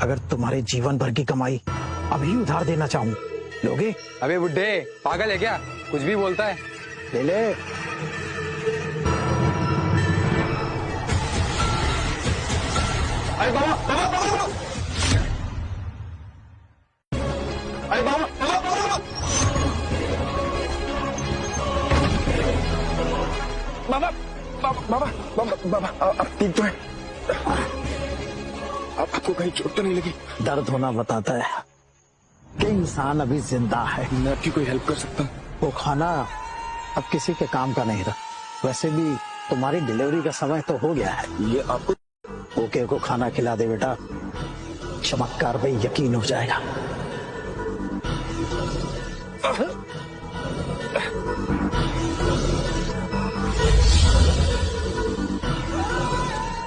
अगर तुम्हारे जीवन भर की कमाई अभी उधार देना चाहूं, लोगे? अबे बुड्ढे, पागल है क्या? कुछ भी बोलता है। ले ले। अरे बाबा, बाबा, बाबा, अरे बाबा, बाबा, बाबा, बाबा, बाबा, आप ठीक तो है? आपको कहीं चोट तो नहीं लगी? दर्द होना बताता है कि इंसान अभी जिंदा है। मैं आपकी कोई हेल्प कर सकता हूँ? वो खाना अब किसी के काम का नहीं रहा। वैसे भी तुम्हारी डिलीवरी का समय तो हो गया है। ये आपको ओके को खाना खिला दे बेटा, चमत्कार पे यकीन हो जाएगा।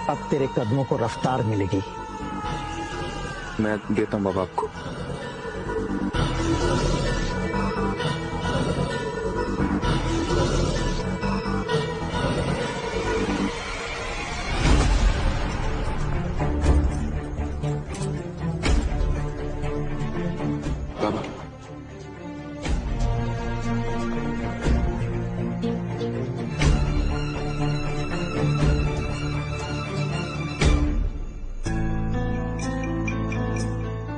अब तेरे कदमों को रफ्तार मिलेगी। मैं देता हूँ बाबा आपको। बाबा,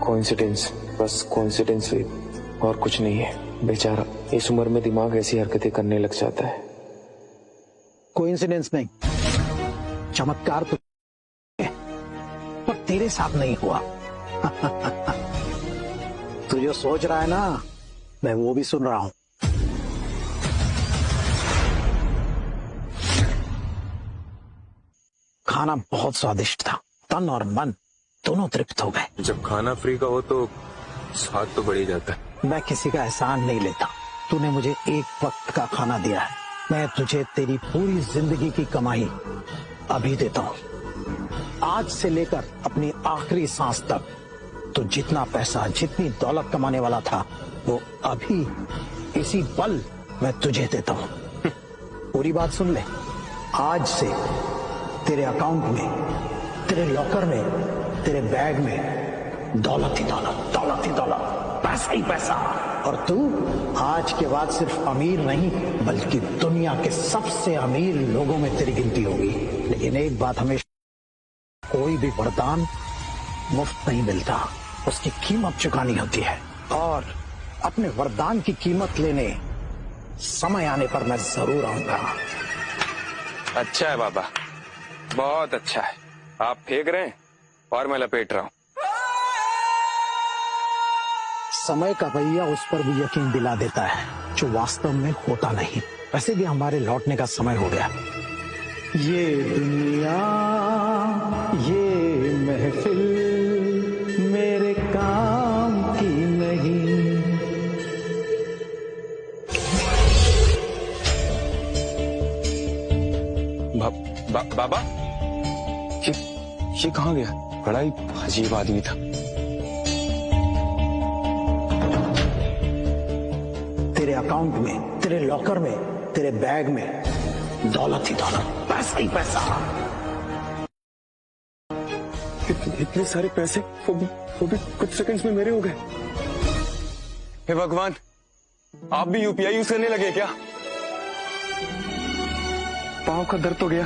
कोइंसिडेंस, बस कोइंसिडेंस हुई और कुछ नहीं है। बेचारा इस उम्र में दिमाग ऐसी हरकतें करने लग जाता है। कोइंसिडेंस नहीं, चमत्कार तो है, पर तेरे साथ नहीं हुआ। तू जो सोच रहा है ना, मैं वो भी सुन रहा हूं। खाना बहुत स्वादिष्ट था, तन और मन दोनों तृप्त हो गए। जब खाना फ्री का हो तो स्वाद तो बढ़ ही जाता है। मैं किसी का एहसान नहीं लेता। तूने मुझे एक वक्त का खाना दिया है, मैं तुझे तेरी पूरी जिंदगी की कमाई अभी देता हूँ। आज से लेकर अपनी आखिरी सांस तक तो जितना पैसा, जितनी दौलत कमाने वाला था, वो अभी इसी पल मैं तुझे देता हूँ। पूरी बात सुन ले। आज से तेरे अकाउंट में, तेरे लॉकर में, तेरे बैग में दौलत ही दौलत, दौलत ही दौलत, पैसा ही पैसा। और तू आज के बाद सिर्फ अमीर नहीं, बल्कि दुनिया के सबसे अमीर लोगों में तेरी गिनती होगी। लेकिन एक बात हमेशा, कोई भी वरदान मुफ्त नहीं मिलता, उसकी कीमत चुकानी होती है। और अपने वरदान की कीमत लेने समय आने पर मैं जरूर आऊंगा। अच्छा है बाबा, बहुत अच्छा है। आप फेंक रहे हैं और मैं लपेट रहा हूँ। समय का भैया उस पर भी यकीन दिला देता है जो वास्तव में होता नहीं। वैसे भी हमारे लौटने का समय हो गया। ये दुनिया, ये महफिल मेरे काम की नहीं। बाबा, ये कहाँ गया? बड़ा ही अजीब आदमी था। तेरे अकाउंट में, तेरे लॉकर में, तेरे बैग में दौलत ही दौलत, पैसा ही पैसा। इतने सारे पैसे, वो भी कुछ सेकंड्स में मेरे हो गए। हे भगवान, आप भी यूपीआई यूज करने लगे क्या? पांव का दर्द तो गया,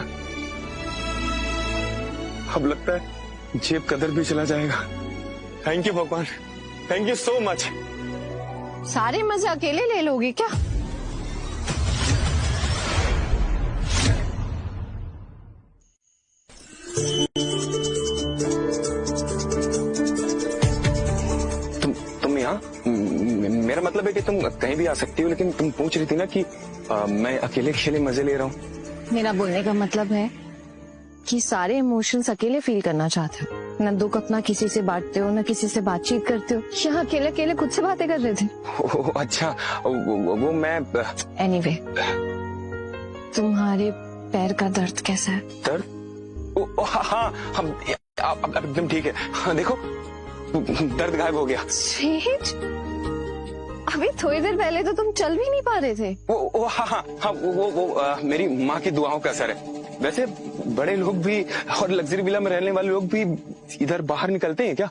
अब लगता है जेब कदर भी चला जाएगा। थैंक यू भगवान, थैंक यू सो मच। सारे मजे अकेले ले लोगे क्या? तुम यहाँ? मेरा मतलब है कि तुम कहीं भी आ सकती हो, लेकिन तुम पूछ रही थी ना कि मैं अकेले अकेले मजे ले रहा हूँ। मेरा बोलने का मतलब है कि सारे इमोशंस अकेले फील करना चाहते हो। न दुख अपना किसी से बांटते हो, न किसी से बातचीत करते हो। यहाँ अकेले अकेले खुद से बातें कर रहे थे। अच्छा, वो मैं एनीवे, तुम्हारे पैर का दर्द कैसा है? दर्द? हाँ, अब एकदम ठीक है। हाँ, देखो दर्द गायब हो गया। सेठ, अभी थोड़ी देर पहले तो तुम चल भी नहीं पा रहे थे। हाँ, वो मेरी माँ की दुआओं का असर है। वैसे बड़े लोग भी और लग्जरी विला में रहने वाले लोग भी इधर बाहर निकलते हैं क्या?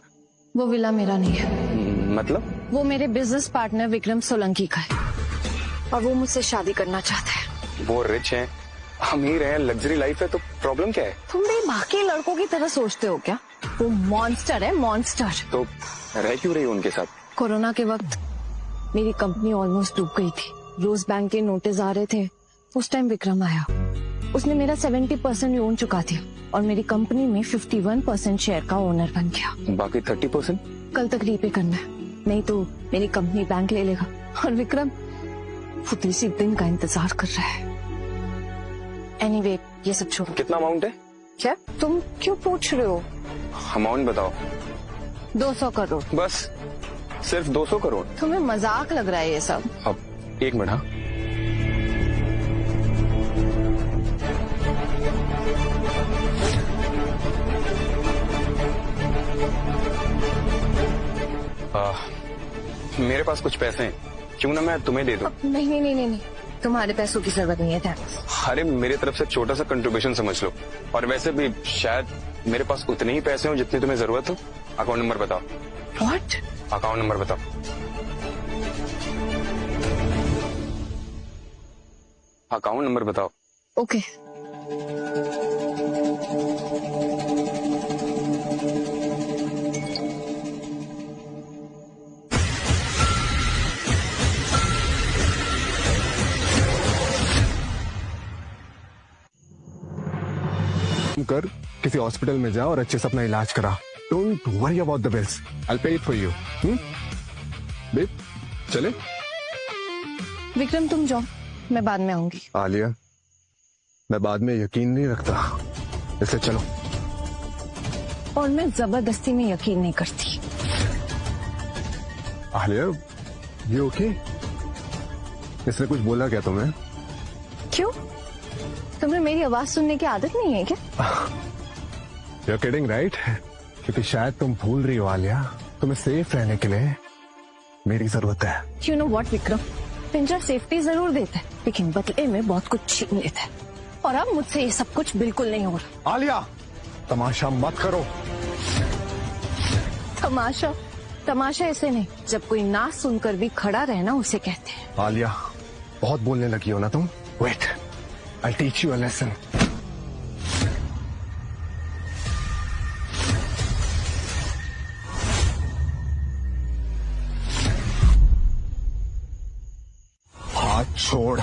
वो विला मेरा नहीं है। मतलब? वो मेरे बिजनेस पार्टनर विक्रम सोलंकी का है और वो मुझसे शादी करना चाहता है। वो रिच हैं, अमीर हैं, लग्जरी लाइफ है, तो प्रॉब्लम क्या है? तुम भी बाकी लड़कों की तरह सोचते हो क्या? वो मॉन्स्टर है, मॉन्स्टर। तो रह क्यों रही हो उनके साथ? कोरोना के वक्त मेरी कंपनी ऑलमोस्ट डूब गई थी। रोज बैंक के नोटिस आ रहे थे। उस टाइम विक्रम आया, उसने मेरा 70% लोन चुका दिया और मेरी कंपनी में 51% शेयर का ओनर बन गया। बाकी 30%? कल तक रीपे करना है, नहीं तो मेरी कंपनी बैंक ले लेगा। और विक्रम वो इसी दिन का इंतजार कर रहा है। एनीवे, ये सब छोड़ो। कितना अमाउंट है? क्या तुम क्यों पूछ रहे हो? अमाउंट बताओ। 200 करोड़। बस सिर्फ 200 करोड़? तुम्हें मजाक लग रहा है ये सब? अब एक मिनट। हाँ, मेरे पास कुछ पैसे हैं, क्यों ना मैं तुम्हें दे दूं? नहीं नहीं नहीं नहीं नहीं, तुम्हारे पैसों की जरूरत नहीं है। थैंक्स। अरे मेरी तरफ से छोटा सा कंट्रीब्यूशन समझ लो। और वैसे भी शायद मेरे पास उतने ही पैसे हो जितनी तुम्हें जरूरत हो। अकाउंट नंबर बताओ। व्हाट? अकाउंट नंबर बताओ। अकाउंट नंबर बताओ। ओके। कर किसी हॉस्पिटल में जा और अच्छे से अपना इलाज करा। Don't worry about the bills, I pay it for you. Babe चले? विक्रम तुम जाओ, मैं बाद में आऊंगी। आलिया, मैं बाद में यकीन नहीं रखता, इसलिए चलो। और मैं जबरदस्ती में यकीन नहीं करती। आलिया, ये ओके? इसने कुछ बोला क्या तुम्हें? क्यों, तुम्हें मेरी आवाज सुनने की आदत नहीं है क्या? You're kidding, right? क्योंकि शायद तुम भूल रही हो आलिया, तुम्हें सेफ रहने के लिए मेरी जरूरत है। You know what, विक्रम, पिंजरा सेफ्टी जरूर देता है, लेकिन बदले में बहुत कुछ छीन लेता है। और अब मुझसे ये सब कुछ बिल्कुल नहीं हो रहा। आलिया, तमाशा मत करो। तमाशा? तमाशा ऐसे नहीं, जब कोई ना सुनकर भी खड़ा रहना उसे कहते हैं। आलिया, बहुत बोलने लगी हो ना तुम। Wait, I'll teach you a lesson. हाथ छोड़,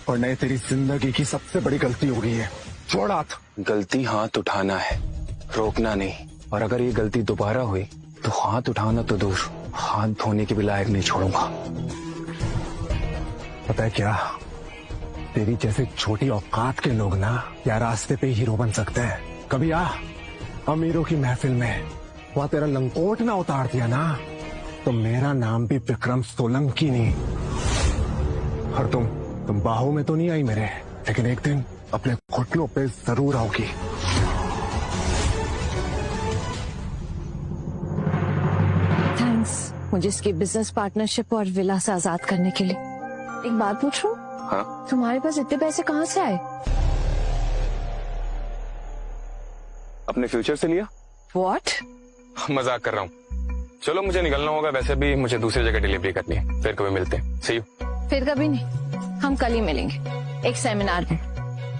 और नहीं तेरी जिंदगी की सबसे बड़ी गलती हो गई है। छोड़ हाथ। गलती हाथ उठाना है, रोकना नहीं। और अगर ये गलती दोबारा हुई तो हाथ उठाना तो दूर, हाथ धोने के भी लायक नहीं छोड़ूंगा। पता है क्या, तेरी जैसे छोटी औकात के लोग ना या रास्ते पे हीरो बन सकते हैं। कभी आ अमीरों की महफिल में, वहां तेरा लंकोट ना उतार दिया ना, तो मेरा नाम भी विक्रम सोलंकी नहीं। और तुम बाहों में तो नहीं आई मेरे, लेकिन एक दिन अपने घुटनों पे जरूर आओगी। थैंक्स मुझे इसकी बिजनेस पार्टनरशिप और विला से आजाद करने के लिए। एक बात पूछूं? हाँ? तुम्हारे पास इतने पैसे कहाँ से आए? अपने फ्यूचर से लिया। What? मजाक कर रहा हूँ। चलो मुझे निकलना होगा, वैसे भी मुझे दूसरी जगह डिलीवरी करनी है। फिर कभी मिलते हैं। See you। फिर कभी नहीं, हम कल ही मिलेंगे एक सेमिनार में,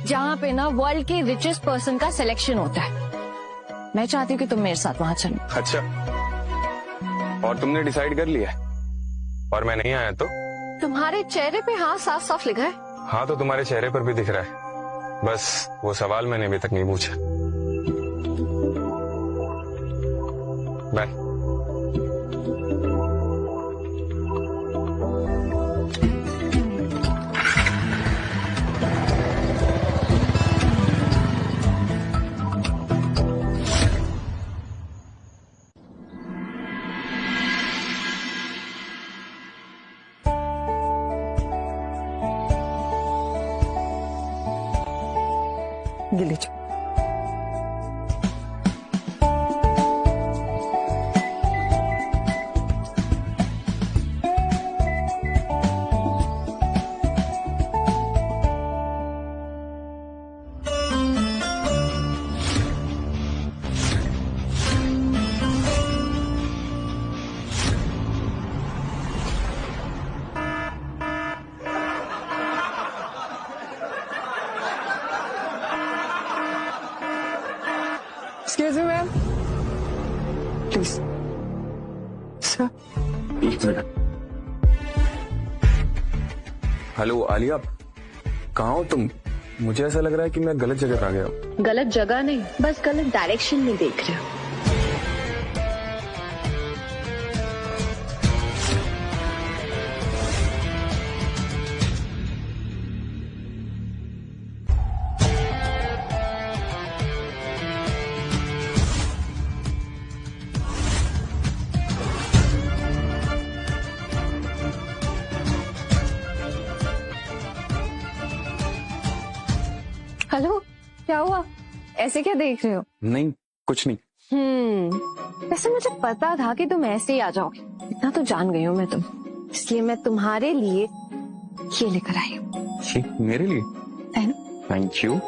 जहाँ पे ना वर्ल्ड के रिचेस्ट पर्सन का सिलेक्शन होता है। मैं चाहती हूँ कि तुम मेरे साथ वहाँ चलो। अच्छा, और तुमने डिसाइड कर लिया है? और मैं नहीं आया तो? तुम्हारे चेहरे पे हाँ साफ साफ लिखा है। हाँ तो तुम्हारे चेहरे पर भी दिख रहा है, बस वो सवाल मैंने अभी तक नहीं पूछा। बाय। ये लीजिए। प्लीज। सर, एक मिनट। हेलो आलिया, कहाँ हो तुम? मुझे ऐसा लग रहा है कि मैं गलत जगह पे आ गया हूँ। गलत जगह नहीं, बस गलत डायरेक्शन में देख रहे हो। हेलो, क्या हुआ? ऐसे क्या देख रहे हो? नहीं, कुछ नहीं। वैसे मुझे पता था कि तुम ऐसे ही आ जाओगे, इतना तो जान गई हूँ मैं तुम, इसलिए मैं तुम्हारे लिए ये लेकर आई हूँ। ये मेरे लिए? Thank you.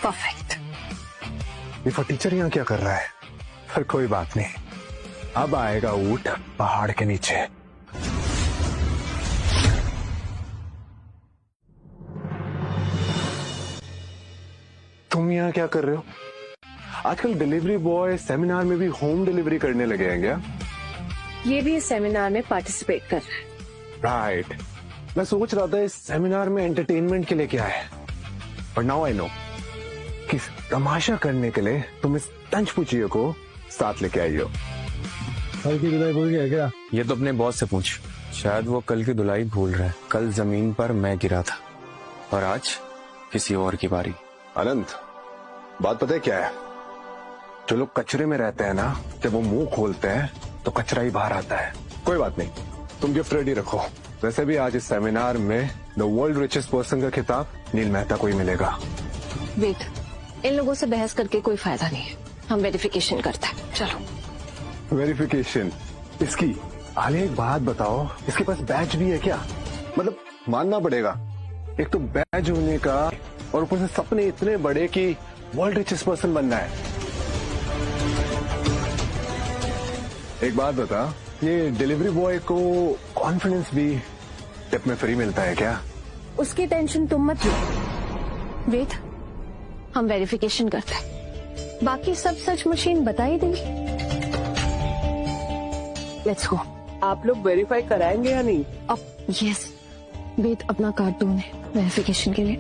परफेक्ट। ये फटीचर यहाँ क्या कर रहा है? पर कोई बात नहीं, अब आएगा ऊंट पहाड़ के नीचे। तुम यहाँ क्या कर रहे हो? आजकल डिलीवरी बॉय सेमिनार में भी होम डिलीवरी करने लगे हैं क्या? ये भी इस सेमिनार में पार्टिसिपेट कर रहा है। राइट। मैं सोच रहा था इस सेमिनार में एंटरटेनमेंट के लिए क्या है, पर नाउ आई नो कि तमाशा करने के लिए तुम इस तंज पूछिए को साथ लेके आई हो। कल की धुलाई भूल गया क्या? ये तो अपने बॉस से पूछ, शायद वो कल की धुलाई भूल रहा है। कल जमीन पर मैं गिरा था और आज किसी और की बारी। अनंत, बात पता है क्या है? जो लोग कचरे में रहते हैं ना, जब वो मुंह खोलते हैं तो कचरा ही बाहर आता है। कोई बात नहीं, तुम गिफ्ट रेडी रखो। वैसे भी आज इस सेमिनार में द वर्ल्ड रिचेस्ट पर्सन का खिताब नील मेहता को ही मिलेगा। वेट, इन लोगों से बहस करके कोई फायदा नहीं है, हम वेरिफिकेशन करते हैं। चलो। वेरिफिकेशन इसकी? आलिया एक बात बताओ, इसके पास बैच भी है क्या? मतलब मानना पड़ेगा, एक तो बैच होने का और ऊपर से सपने इतने बड़े कि वर्ल्ड रिचेस्ट पर्सन बनना है। एक बात बता, ये डिलीवरी बॉय को कॉन्फिडेंस भी टिप में फ्री मिलता है क्या? उसकी टेंशन तुम मत लो। वेट, हम वेरिफिकेशन करते हैं, बाकी सब सच मशीन बता ही देगी। Let's go. आप लोग वेरीफाई कराएंगे या नहीं? अब यस, वेट अपना कार्ड दो वेरिफिकेशन के लिए।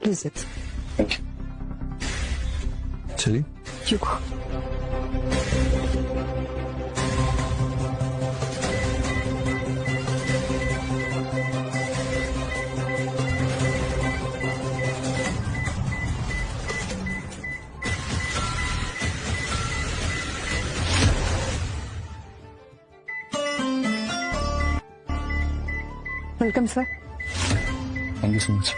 प्लीज चलिए। You go. Welcome sir. Thank you so much.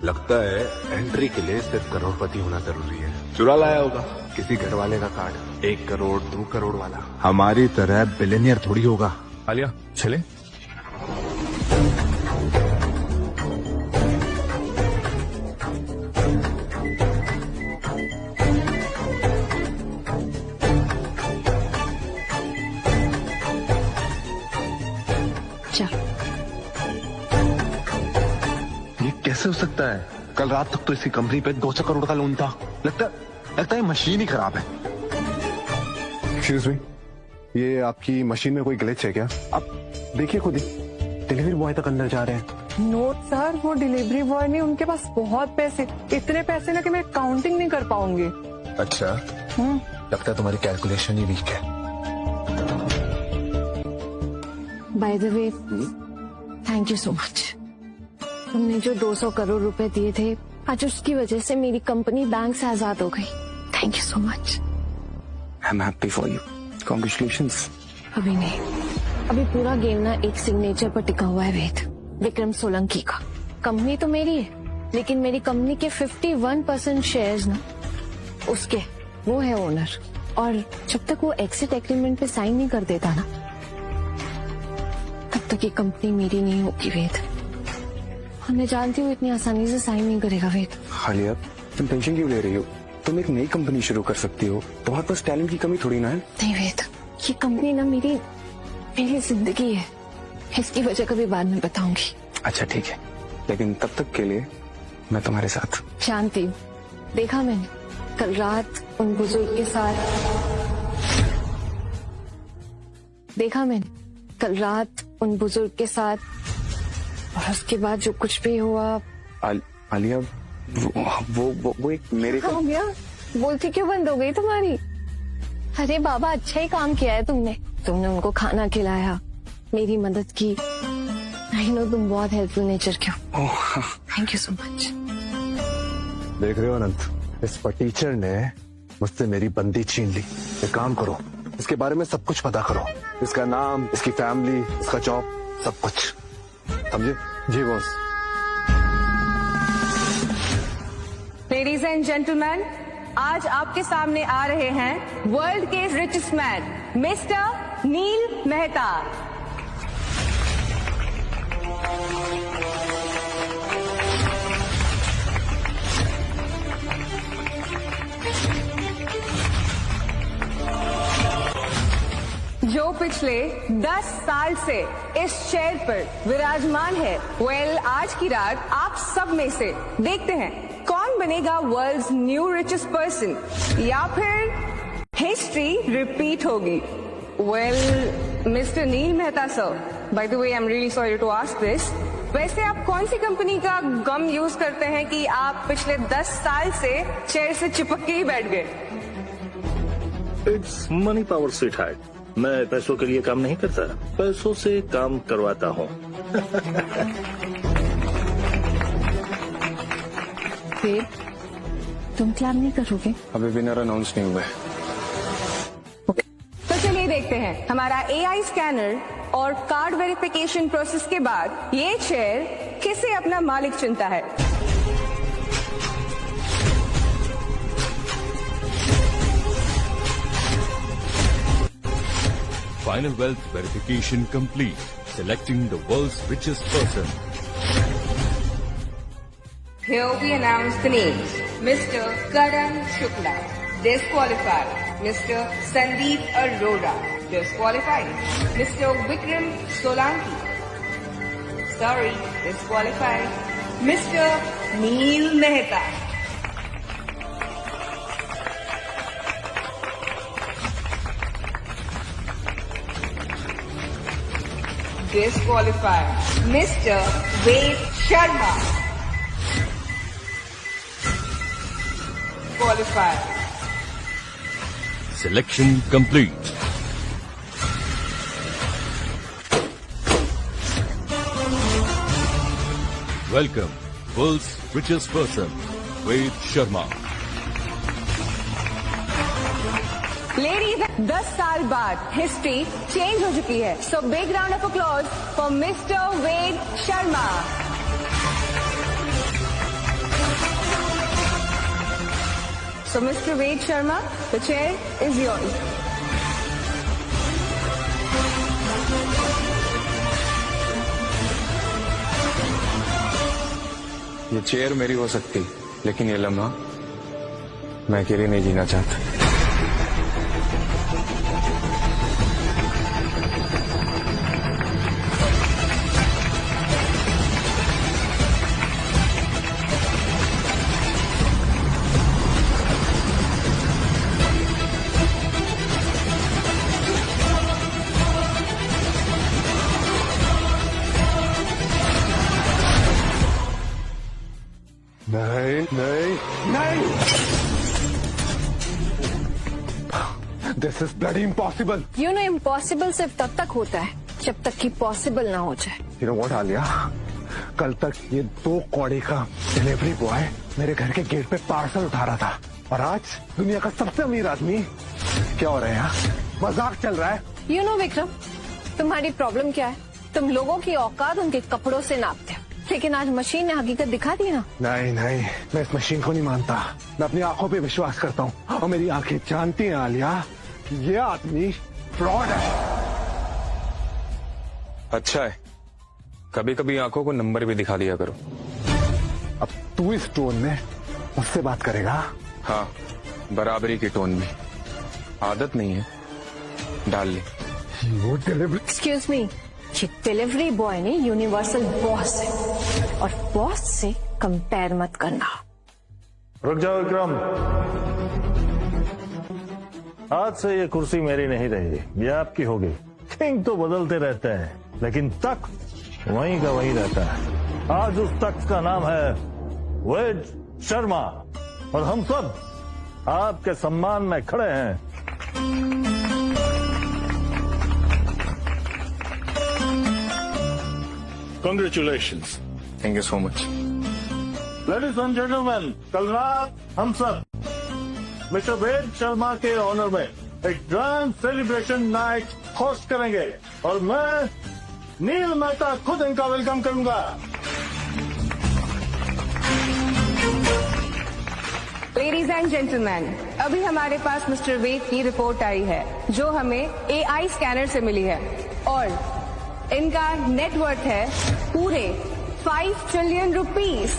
लगता है एंट्री के लिए सिर्फ करोड़पति होना जरूरी है। चुरा लाया होगा किसी घर वाले का कार्ड, 1 करोड़ 2 करोड़ वाला। हमारी तरह बिलियनियर थोड़ी होगा। आलिया चले। चलो। ये कैसे हो सकता है? कल रात तक तो इसी कंपनी पे 200 करोड़ का लोन था। लगता है मशीन ही खराब है। एक्सक्यूज मी, ये आपकी मशीन में कोई ग्लिच है क्या? आप देखिए खुद ही, डिलीवरी बॉय तक अंदर जा रहे हैं। नो सर, वो डिलीवरी बॉय नहीं, उनके पास बहुत पैसे, इतने पैसे ना कि मैं काउंटिंग नहीं कर पाऊंगी। अच्छा, लगता है तुम्हारी कैलकुलेशन ही वीक है। Bye the way, thank you so much. तुमने जो 200 करोड़ रुपए दिए थे, आज उसकी वजह से मेरी कंपनी बैंक से आजाद हो गई। Thank you so much. I am happy for you. Congratulations. अभी नहीं, अभी पूरा गेम ना एक सिग्नेचर पर टिका हुआ है वेद, विक्रम सोलंकी का। कंपनी तो मेरी है, लेकिन मेरी कंपनी के 51% शेयर्स ना उसके, वो है ओनर। और जब तक वो एक्सिट एग्रीमेंट पे साइन नहीं कर देता ना, तब तक ये कंपनी मेरी नहीं होगी वेद। और मैं जानती हूँ इतनी आसानी से साइन नहीं करेगा वेद। आलिया, तुम टेंशन क्यों ले रही हो? तुम एक नई कंपनी शुरू कर सकती हो, तुम्हारे पास टैलेंट की कमी थोड़ी ना है। नहीं वेद, ये कंपनी ना मेरी जिंदगी है, इसकी वजह कभी बाद में बताऊंगी। अच्छा ठीक है, लेकिन तब तक के लिए मैं तुम्हारे साथ। जानती हूँ, देखा मैंने कल रात उन बुजुर्ग के साथ, देखा मैंने कल रात उन बुजुर्ग के साथ, और उसके बाद जो कुछ भी हुआ। आलिया, वो एक मेरे हो गया, बोलती क्यों बंद हो गई तुम्हारी? अरे बाबा, अच्छा ही काम किया है तुमने उनको खाना खिलाया, मेरी मदद की। आई नो तुम बहुत हेल्पफुल नेचर के हो। Thank you so much. देख रहे हो अनंत, इस टीचर ने मुझसे मेरी बंदी छीन ली। एक काम करो, इसके बारे में सब कुछ पता करो, इसका नाम, इसकी फैमिली, इसका जॉब, सब कुछ, समझे? जी बॉस। लेडीज एंड जेंटलमैन, आज आपके सामने आ रहे हैं वर्ल्ड के richest man mister Neel Mehta. जो पिछले 10 साल से इस चेयर पर विराजमान है। आज की रात आप सब में से देखते हैं कौन बनेगा वर्ल्ड्स न्यू रिचेस्ट पर्सन, या फिर हिस्ट्री रिपीट होगी। Mister Neel Mehta sir, by the way I am really sorry to ask this, वैसे आप कौन सी कंपनी का गम यूज करते हैं कि आप पिछले 10 साल से चेयर से चिपक के ही बैठ गए? It's money power sweetheart. मैं पैसों के लिए काम नहीं करता, पैसों से काम करवाता हूँ। तुम क्लैप नहीं करोगे? अभी विनर अनाउंस नहीं हुआ है। तो चलिए देखते हैं हमारा AI स्कैनर और कार्ड वेरिफिकेशन प्रोसेस के बाद ये चेयर किसे अपना मालिक चुनता है। Final wealth verification complete. Selecting the world's richest person. Here we announce the names. Mr. Karan Shukla, disqualified. Mr. Sandeep Arora, disqualified. Mr. Vikram Solanki, sorry, disqualified. Mr. Neel Mehta. Disqualified. Mr. Ved Sharma, qualified. Selection complete. Welcome, world's richest person, Ved Sharma. Ladies, 10 साल बाद history change हो चुकी है। So big round of applause for mister Ved Sharma. So mister Ved Sharma, the chair is yours. ये chair मेरी हो सकती, लेकिन ये लम्हा मैं अकेले नहीं जीना चाहता। नहीं नहीं नहीं, this is bloody impossible. You know impossible सिर्फ तब तक होता है जब तक कि पॉसिबल ना हो जाए। यू नो व्हाट आलिया, कल तक ये 2 कौड़ी का डिलीवरी बॉय मेरे घर के गेट पे पार्सल उठा रहा था, और आज दुनिया का सबसे अमीर आदमी। क्या हो रहा है यहाँ? मजाक चल रहा है? यू नो विक्रम, तुम्हारी प्रॉब्लम क्या है? तुम लोगों की औकात उनके कपड़ों से नापते हो, लेकिन आज मशीन ने हकीकत दिखा दी ना। नहीं नहीं, मैं इस मशीन को नहीं मानता। मैं अपनी आंखों पे विश्वास करता हूँ, और मेरी आंखें जानती हैं आलिया, ये आदमी फ्रॉड है। अच्छा है, कभी कभी आंखों को नंबर भी दिखा दिया करो। अब तू इस टोन में मुझसे बात करेगा? हाँ, बराबरी की टोन में। आदत नहीं है, डाल ले। वो डिलीवरी। एक्सक्यूज मी, ये डिलीवरी बॉय नहीं यूनिवर्सल बॉस है, और बॉस से कंपेयर मत करना। रुक जाओ विक्रम, आज से ये कुर्सी मेरी नहीं रही, ये आपकी होगी। किंग तो बदलते रहते हैं, लेकिन तख्त वहीं का वहीं रहता है। आज उस तख्त का नाम है वेद शर्मा, और हम सब आपके सम्मान में खड़े हैं। Congratulations. Thank you so much. Ladies and gentlemen, कल रात हम सब मिस्टर वेद शर्मा के ऑनर में एक ग्रैंड सेलिब्रेशन नाइट होस्ट करेंगे, और मैं नील मेहता खुद इनका वेलकम करूंगा। लेडीज एंड जेंटलमैन, अभी हमारे पास मिस्टर वेद की रिपोर्ट आई है, जो हमें एआई स्कैनर से मिली है, और इनका नेटवर्थ है पूरे 5 ट्रिलियन रुपीस।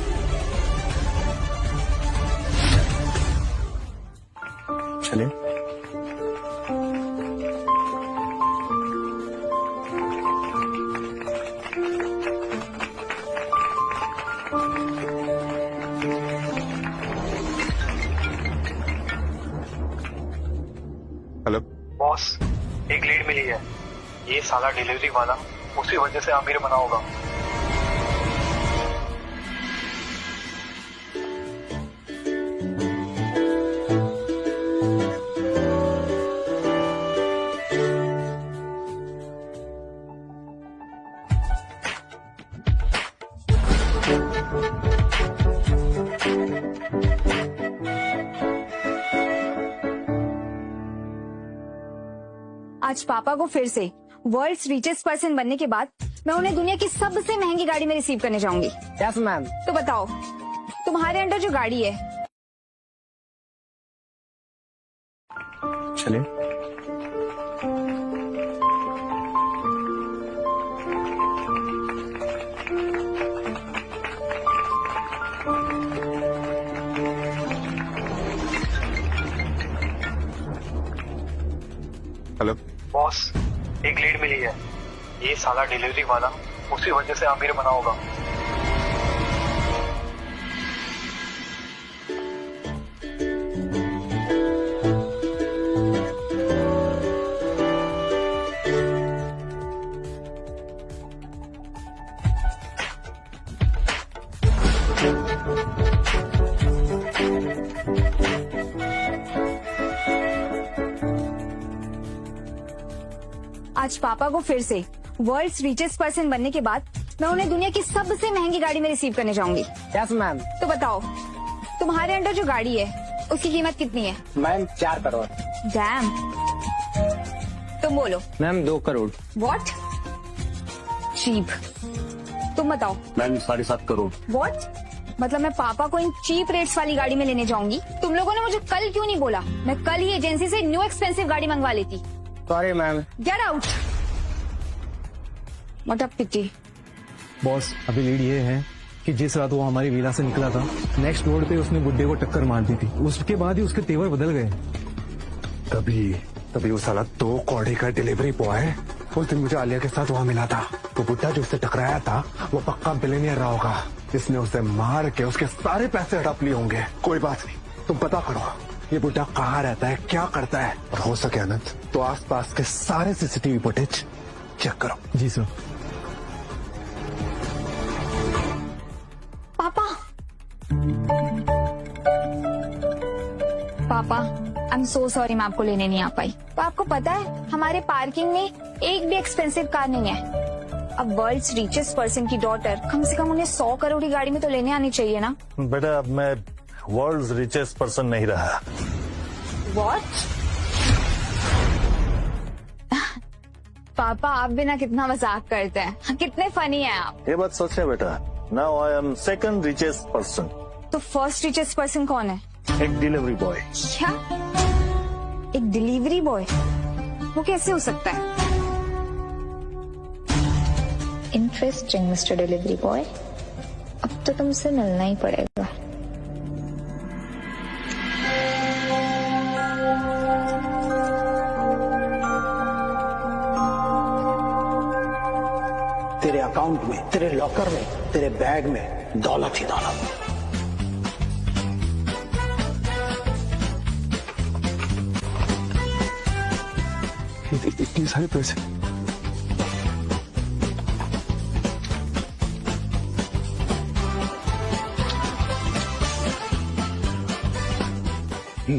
चलिए। हेलो बॉस, एक लीड मिली है। ये साला डिलीवरी वाला उसी वजह से अमीर बना होगा। आज पापा को फिर से वर्ल्ड्स रिचेस्ट पर्सन बनने के बाद मैं उन्हें दुनिया की सबसे महंगी गाड़ी में रिसीव करने जाऊंगी। Yes ma'am. तो बताओ, तुम्हारे अंडर जो गाड़ी है, चलिए। हेलो बॉस, एक लीड मिली है। ये साला डिलीवरी वाला उसी वजह से अमीर बना होगा। आज पापा को फिर से वर्ल्ड्स रिचेस्ट पर्सन बनने के बाद मैं उन्हें दुनिया की सबसे महंगी गाड़ी में रिसीव करने जाऊंगी। Yes ma'am. तो बताओ, तुम्हारे अंडर जो गाड़ी है उसकी कीमत कितनी है? मैम 4 करोड़। डैम। तुम बोलो। मैम 2 करोड़। व्हाट? चीप। तुम बताओ। मैम 7.5 करोड़। व्हाट? मतलब मैं पापा को इन चीप रेट्स वाली गाड़ी में लेने जाऊंगी? तुम लोगों ने मुझे कल क्यों नहीं बोला? मैं कल ही एजेंसी से न्यू एक्सपेंसिव गाड़ी मंगवा लेती। Sorry ma'am. Get out. What a pity. Boss, अभी लीड ये है कि जिस रात वो हमारी विला से निकला था, नेक्स्ट रोड पे उसने बुड्ढे को टक्कर मार दी थी। उसके बाद ही उसके तेवर बदल गए। तभी वो साला 2 कौड़ी का डिलीवरी बॉय उस दिन मुझे आलिया के साथ वहाँ मिला था। वो बुड्ढा जो उससे टकराया था वो पक्का बिलियनियर रहा होगा। इसने उसे मार के उसके सारे पैसे हड़प लिए होंगे। कोई बात नहीं, तुम पता करो ये बुड्ढा कहाँ रहता है, क्या करता है, और हो सके अनंत तो आसपास के सारे सीसीटीवी फुटेज चेक करो। जी सर। पापा, आई एम सो सॉरी, मैं आपको लेने नहीं आ पाई। तो आपको पता है हमारे पार्किंग में एक भी एक्सपेंसिव कार नहीं है। अब वर्ल्ड्स रिचेस्ट पर्सन की डॉटर, कम से कम उन्हें 100 करोड़ की गाड़ी में तो लेने आनी चाहिए ना। बेटा, अब मैं वर्ल्ड्स रिचेस्ट पर्सन नहीं रहा। व्हाट? पापा, आप भी ना कितना मजाक करते हैं, कितने फनी हैं आप। ये बात सच है बेटा। Now I am second richest person. तो फर्स्ट रिचेस्ट पर्सन कौन है? एक डिलीवरी बॉय। क्या? एक डिलीवरी बॉय? वो कैसे हो सकता है? इंटरेस्टिंग मिस्टर डिलीवरी बॉय, अब तो तुमसे मिलना ही पड़ेगा। तेरे अकाउंट में, तेरे लॉकर में, तेरे बैग में दौलत ही दौलत। इतने सारे पैसे।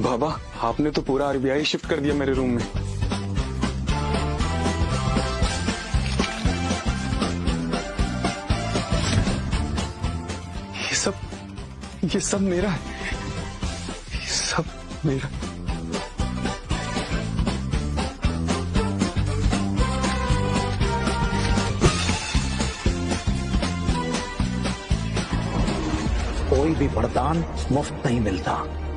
बाबा, आपने तो पूरा आरबीआई शिफ्ट कर दिया मेरे रूम में। ये सब मेरा है, ये सब मेरा। कोई भी वरदान मुफ्त नहीं मिलता,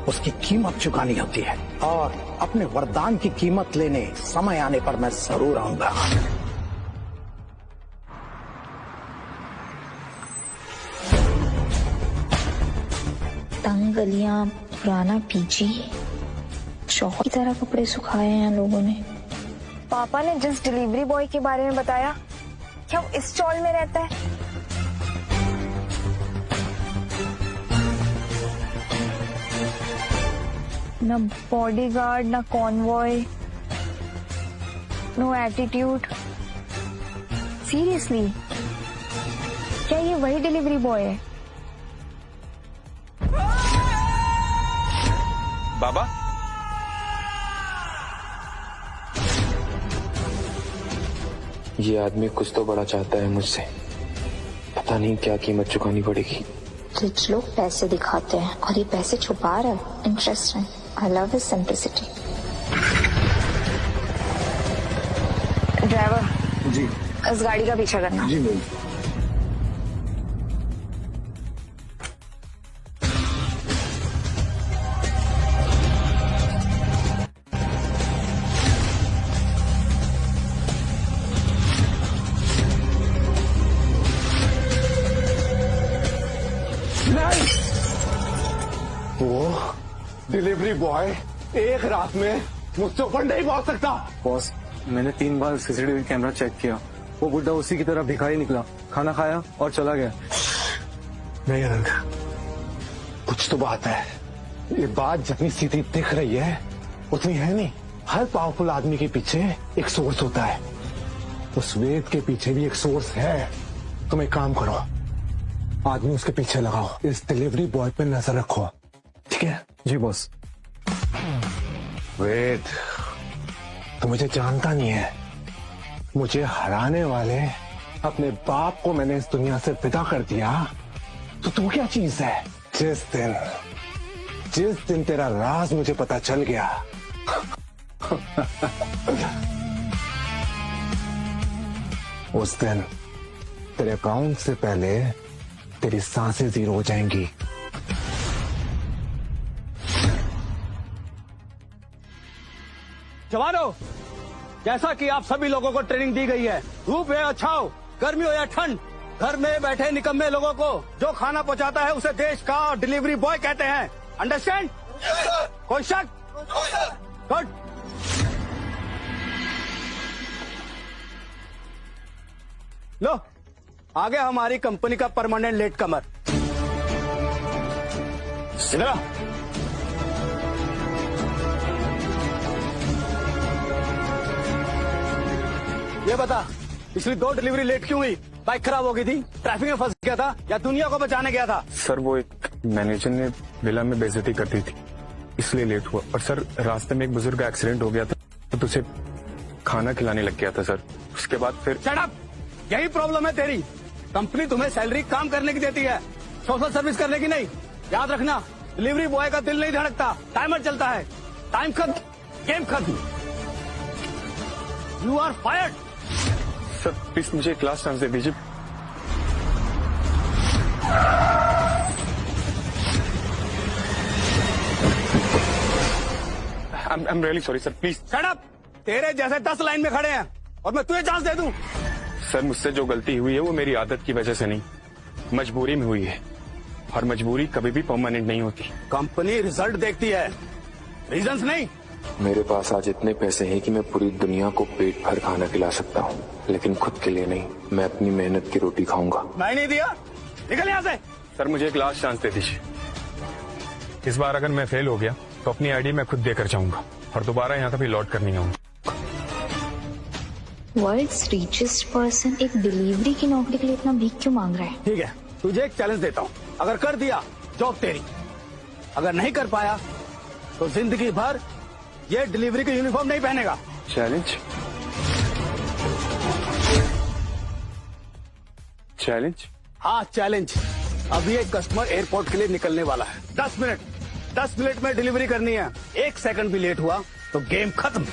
उसकी कीमत चुकानी होती है, और अपने वरदान की कीमत लेने समय आने पर मैं जरूर आऊंगा। तंग गलियां, पुराना पीजी, शौक की तरह कपड़े सुखाए हैं लोगों ने। पापा ने जिस डिलीवरी बॉय के बारे में बताया, क्या वो इस स्टॉल में रहता है? न बॉडीगार्ड, न कॉन्वॉय, नो एटीट्यूड। सीरियसली, क्या ये वही डिलीवरी बॉय है? बाबा, ये आदमी कुछ तो बड़ा चाहता है मुझसे, पता नहीं क्या कीमत चुकानी पड़ेगी। रिच लोग पैसे दिखाते हैं और ये पैसे छुपा रहे हैं। Interesting. I love his simplicity. Driver जी, इस गाड़ी का पीछा करना। जी मैम। वो डिलीवरी बॉय एक रात में मुझसे ऊपर नहीं पहुंच सकता। बॉस, मैंने 3 बार सीसीटीवी कैमरा चेक किया, वो बुड्ढा उसी की तरफ भिखारी निकला, खाना खाया और चला गया। नहीं अनंत, कुछ तो बात है। ये बात जितनी सीधी दिख रही है उतनी है नहीं। हर पावरफुल आदमी के पीछे एक सोर्स होता है, उस वेद के पीछे भी एक सोर्स है। तुम एक काम करो, आदमी उसके पीछे लगाओ, इस डिलीवरी बॉय पे नजर रखो, ठीक है? जी बॉस। वेद, तू मुझे जानता नहीं है। मुझे हराने वाले अपने बाप को मैंने इस दुनिया से विदा कर दिया, तो तू क्या चीज है? जिस दिन तेरा राज मुझे पता चल गया उस दिन तेरे अकाउंट से पहले तेरी सांसें जीरो हो जाएंगी। जवानों, जैसा कि आप सभी लोगों को ट्रेनिंग दी गई है, धूप है या छाव, गर्मी हो या ठंड, घर में बैठे निकम्मे लोगों को जो खाना पहुंचाता है उसे देश का डिलीवरी बॉय कहते हैं। अंडरस्टैंड? कोई शक? गुड। लो, आगे हमारी कंपनी का परमानेंट लेट कमर। इधर आ। ये बता, पिछली 2 डिलीवरी लेट क्यों हुई? बाइक खराब हो गई थी, ट्रैफिक में फंस गया था, या दुनिया को बचाने गया था? सर, वो एक मैनेजर ने विला में बेइज्जती कर दी थी, इसलिए लेट हुआ। और सर, रास्ते में एक बुजुर्ग का एक्सीडेंट हो गया था, तो उसे खाना खिलाने लग गया था सर। उसके बाद फिर शट अप! यही प्रॉब्लम है तेरी। कंपनी तुम्हें सैलरी काम करने की देती है, सोशल सर्विस करने की नहीं। याद रखना, डिलीवरी बॉय का दिल नहीं धड़कता, टाइमर चलता है। टाइम खत्म, गेम खत्म। You are fired. Sir, please मुझे एक लास्ट चांस दे दीजिए। I am really sorry sir, please. Shut up! तेरे जैसे 10 लाइन में खड़े हैं और मैं तुझे चांस दे दूं? सर मुझसे जो गलती हुई है वो मेरी आदत की वजह से नहीं, मजबूरी में हुई है, और मजबूरी कभी भी परमानेंट नहीं होती। कंपनी रिजल्ट देखती है, रीजंस नहीं। मेरे पास आज इतने पैसे हैं कि मैं पूरी दुनिया को पेट भर खाना खिला सकता हूँ, लेकिन खुद के लिए नहीं। मैं अपनी मेहनत की रोटी खाऊंगा। मैं नहीं दिया, निकल यहाँ से। सर मुझे एक लास्ट चांस दे दीजिए। इस बार अगर मैं फेल हो गया तो अपनी आईडी मैं खुद देकर जाऊंगा और दोबारा यहाँ कभी लौट कर नहीं आऊंगा। वर्ल्ड्स रिचेस्ट पर्सन एक डिलीवरी की नौकरी के लिए इतना भीख क्यों मांग रहा है? ठीक है, तुझे एक चैलेंज देता हूँ, अगर कर दिया जॉब तेरी, अगर नहीं कर पाया तो जिंदगी भर ये डिलीवरी की यूनिफॉर्म नहीं पहनेगा। चैलेंज? चैलेंज? हाँ चैलेंज। अभी एक कस्टमर एयरपोर्ट के लिए निकलने वाला है। 10 मिनट में डिलीवरी करनी है। 1 सेकंड भी लेट हुआ तो गेम खत्म।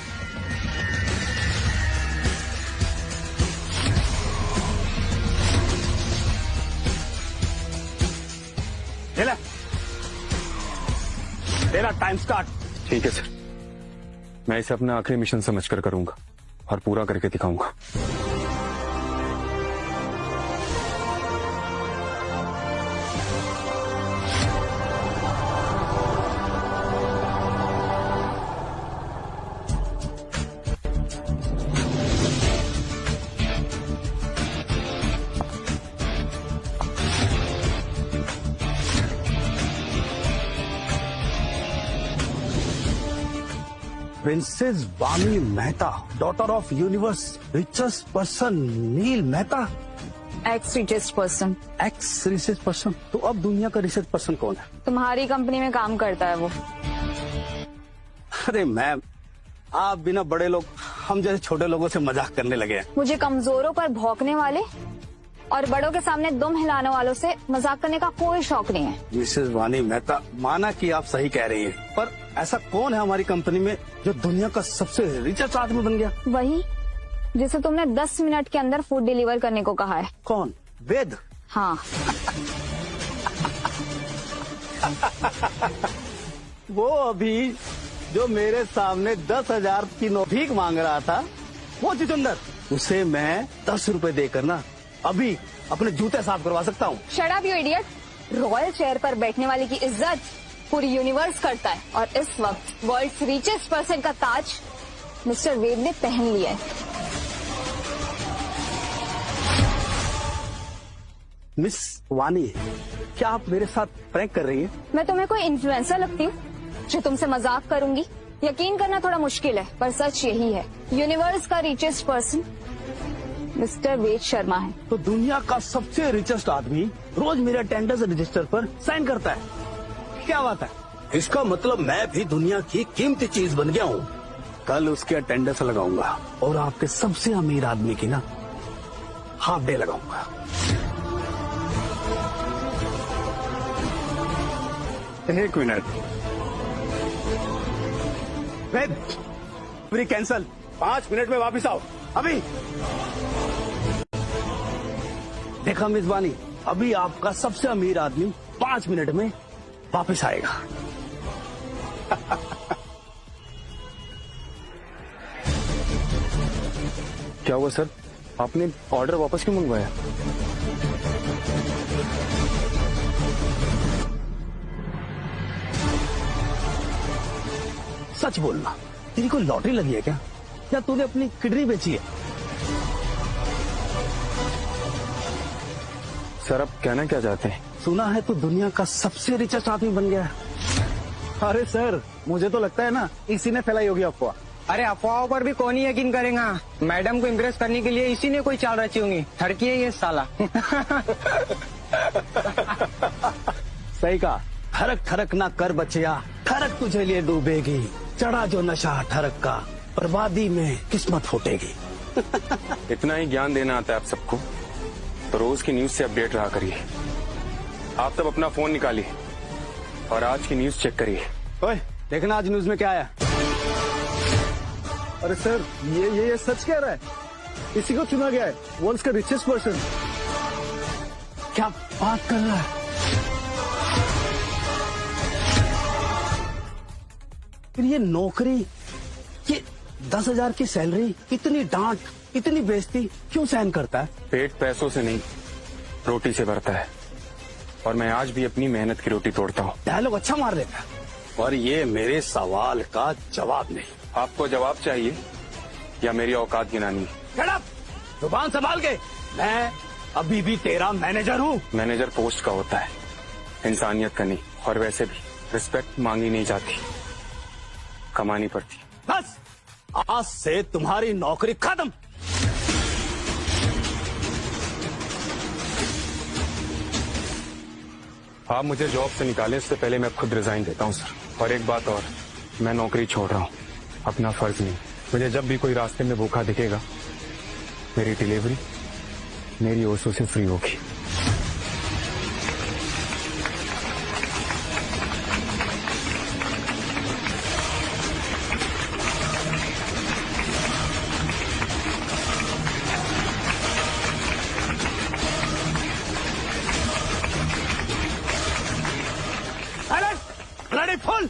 तेरा टाइम स्टार्ट। ठीक है सर, मैं इसे अपना आखिरी मिशन समझकर करूंगा और पूरा करके दिखाऊंगा। Princess Vani Mehta, daughter of universe richest person Neel Mehta. Ex richest person. Ex richest person? तो अब दुनिया का रिचेस्ट पर्सन कौन है? तुम्हारी कंपनी में काम करता है वो। अरे मैम, आप बिना बड़े लोग हम जैसे छोटे लोगों से मजाक करने लगे हैं। मुझे कमजोरों पर भौंकने वाले और बड़ों के सामने दुम हिलाने वालों से मजाक करने का कोई शौक नहीं है। मिसेस वानी मेहता, माना कि आप सही कह रही हैं, पर ऐसा कौन है हमारी कंपनी में जो दुनिया का सबसे रिचेस्ट आदमी बन गया? वही जिसे तुमने 10 मिनट के अंदर फूड डिलीवर करने को कहा है। कौन? वेद? हाँ। वो अभी जो मेरे सामने 10,000 की भीख मांग रहा था, वो चुचुंदर, उसे मैं 10 रुपए देकर ना अभी अपने जूते साफ करवा सकता हूँ। Shut up you idiot. Royal chair पर बैठने वाले की इज्जत पूरी यूनिवर्स करता है, और इस वक्त वर्ल्ड्स रिचेस्ट पर्सन का ताज मिस्टर वेद ने पहन लिया है। मिस वानी, क्या आप मेरे साथ प्रैंक कर रही हैं? मैं तुम्हें कोई इन्फ्लुएंसर लगती हूँ जो तुमसे मजाक करूंगी? यकीन करना थोड़ा मुश्किल है, पर सच यही है। यूनिवर्स का richest person mister Ved Sharma है। तो दुनिया का सबसे रिचेस्ट आदमी रोज मेरे अटेंडेंस रजिस्टर पर साइन करता है। क्या बात है? इसका मतलब मैं भी दुनिया की कीमती चीज बन गया हूँ। कल उसके अटेंडेंस लगाऊंगा और आपके सबसे अमीर आदमी की ना हाफ डे लगाऊंगा। एक मिनट, वेद कैंसल। 5 मिनट में वापस आओ अभी। देखा मेजबानी, अभी आपका सबसे अमीर आदमी 5 मिनट में वापस आएगा। क्या हुआ सर, आपने ऑर्डर वापस क्यों मंगवाया? सच बोलना, तेरी कोई लॉटरी लगी है क्या, या तूने अपनी किडनी बेची है? सर आप कहना क्या चाहते हैं? सुना है तू दुनिया का सबसे रिचेस्ट आदमी बन गया है। अरे सर, मुझे तो लगता है ना इसी ने फैलाई होगी अफवाह। अरे अफवाहों पर भी कौन ही यकीन करेगा? मैडम को इम्प्रेस करने के लिए इसी ने कोई चाल रची होंगी। ठरकी है ये साला। सही कहा। ठरक ठरक ना कर बचिया, ठरक तुझे लिए डूबेगी। चढ़ा जो नशा ठरक का, बर्बादी में किस्मत फूटेगी। इतना ही ज्ञान देना आता है आप सबको, तो रोज की न्यूज से अपडेट रहा करिए। आप सब अपना फोन निकालिए और आज की न्यूज चेक करिए। ओए, देखना आज न्यूज में क्या आया। अरे सर, ये सच कह रहा है। इसी को चुना गया है वर्ल्ड का रिचेस्ट पर्सन। क्या बात कर रहा है? फिर ये नौकरी, ये 10,000 की सैलरी, इतनी डांट इतनी बेइज्जती क्यों सहन करता है? पेट पैसों से नहीं, रोटी से भरता है। और मैं आज भी अपनी मेहनत की रोटी तोड़ता हूँ। डायलॉग अच्छा मार लेता है, पर ये मेरे सवाल का जवाब नहीं। आपको जवाब चाहिए या मेरी औकात गिनानी? Shut up! जुबान संभाल के। मैं अभी भी तेरा मैनेजर हूँ। मैनेजर पोस्ट का होता है, इंसानियत का नहीं। और वैसे भी रिस्पेक्ट मांगी नहीं जाती, कमानी पड़ती। बस आज से तुम्हारी नौकरी खत्म। आप मुझे जॉब से निकालें, इससे पहले मैं खुद रिजाइन देता हूँ सर। और एक बात और, मैं नौकरी छोड़ रहा हूँ, अपना फर्ज नहीं। मुझे जब भी कोई रास्ते में भूखा दिखेगा, मेरी डिलीवरी मेरी ओसों से फ्री होगी। फुल।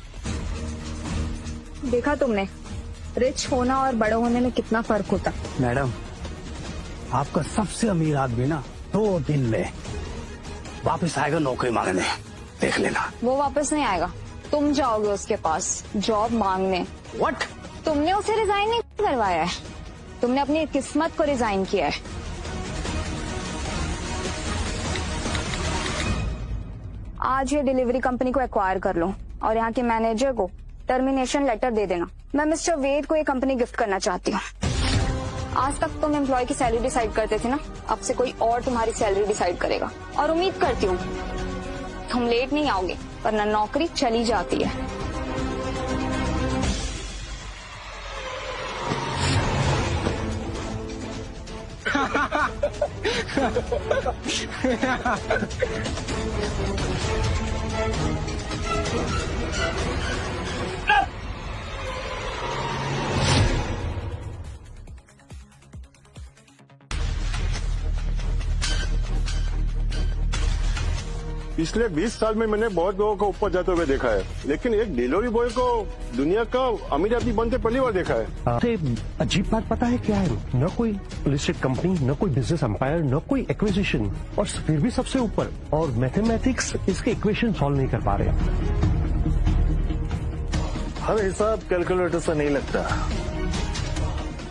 देखा तुमने रिच होना और बड़े होने में कितना फर्क होता। मैडम, आपका सबसे अमीर आदमी ना 2 दिन में वापस आएगा नौकरी मांगने, देख लेना। वो वापस नहीं आएगा, तुम जाओगे उसके पास जॉब मांगने। व्हाट? तुमने उसे रिजाइन नहीं करवाया है, तुमने अपनी किस्मत को रिजाइन किया है। आज ये डिलीवरी कंपनी को एक्वायर कर लो और यहाँ के मैनेजर को टर्मिनेशन लेटर दे देना। मैं मिस्टर वेद को ये कंपनी गिफ्ट करना चाहती हूँ। आज तक तुम एम्प्लॉय की सैलरी डिसाइड करते थे ना, अब से कोई और तुम्हारी सैलरी डिसाइड करेगा। और उम्मीद करती हूँ तुम लेट नहीं आओगे, वरना नौकरी चली जाती है। पिछले 20 साल में मैंने बहुत लोगों को ऊपर जाते हुए देखा है, लेकिन एक डिलीवरी बॉय को दुनिया का अमीर आदमी बनते पहली बार देखा है। अजीब बात पता है क्या है? न कोई लिस्टेड कंपनी, न कोई बिजनेस एम्पायर, न कोई एक्विजिशन, और फिर भी सबसे ऊपर। और मैथमेटिक्स इसके इक्वेशन सॉल्व नहीं कर पा रहे। हर हिसाब कैलकुलेटर से नहीं लगता,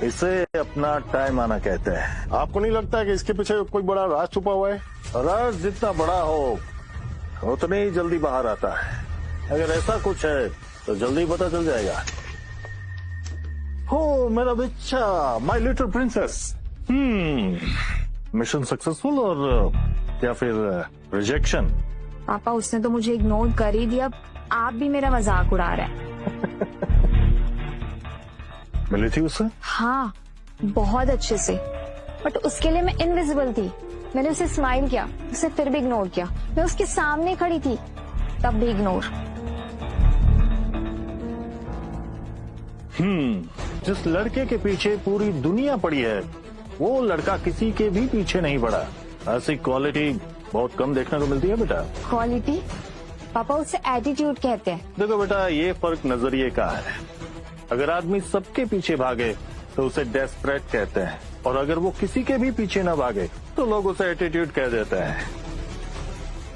इसे अपना टाइम आना कहते हैं। आपको नहीं लगता कि इसके पीछे कोई बड़ा राज छुपा हुआ है? राज जितना बड़ा हो उतना ही जल्दी बाहर आता है। अगर ऐसा कुछ है तो जल्दी पता चल जाएगा। हो मेरा बच्चा, my little princess. Mission successful और या फिर रिजेक्शन? पापा, उसने तो मुझे इग्नोर कर ही दिया, आप भी मेरा मजाक उड़ा रहे हैं। मिली थी उससे? हाँ, बहुत अच्छे से, बट उसके लिए मैं इनविजिबल थी। मैंने उसे स्माइल किया, उसे फिर भी इग्नोर किया। मैं उसके सामने खड़ी थी, तब भी इग्नोर। जिस लड़के के पीछे पूरी दुनिया पड़ी है, वो लड़का किसी के भी पीछे नहीं पड़ा। ऐसी क्वालिटी बहुत कम देखने को मिलती है बेटा। क्वालिटी? पापा, उसे एटीट्यूड कहते हैं। देखो बेटा, ये फर्क नजरिए का है। अगर आदमी सबके पीछे भागे तो उसे डेस्परेट कहते हैं, और अगर वो किसी के भी पीछे ना भागे तो लोग उसे एटीट्यूड कह देते हैं।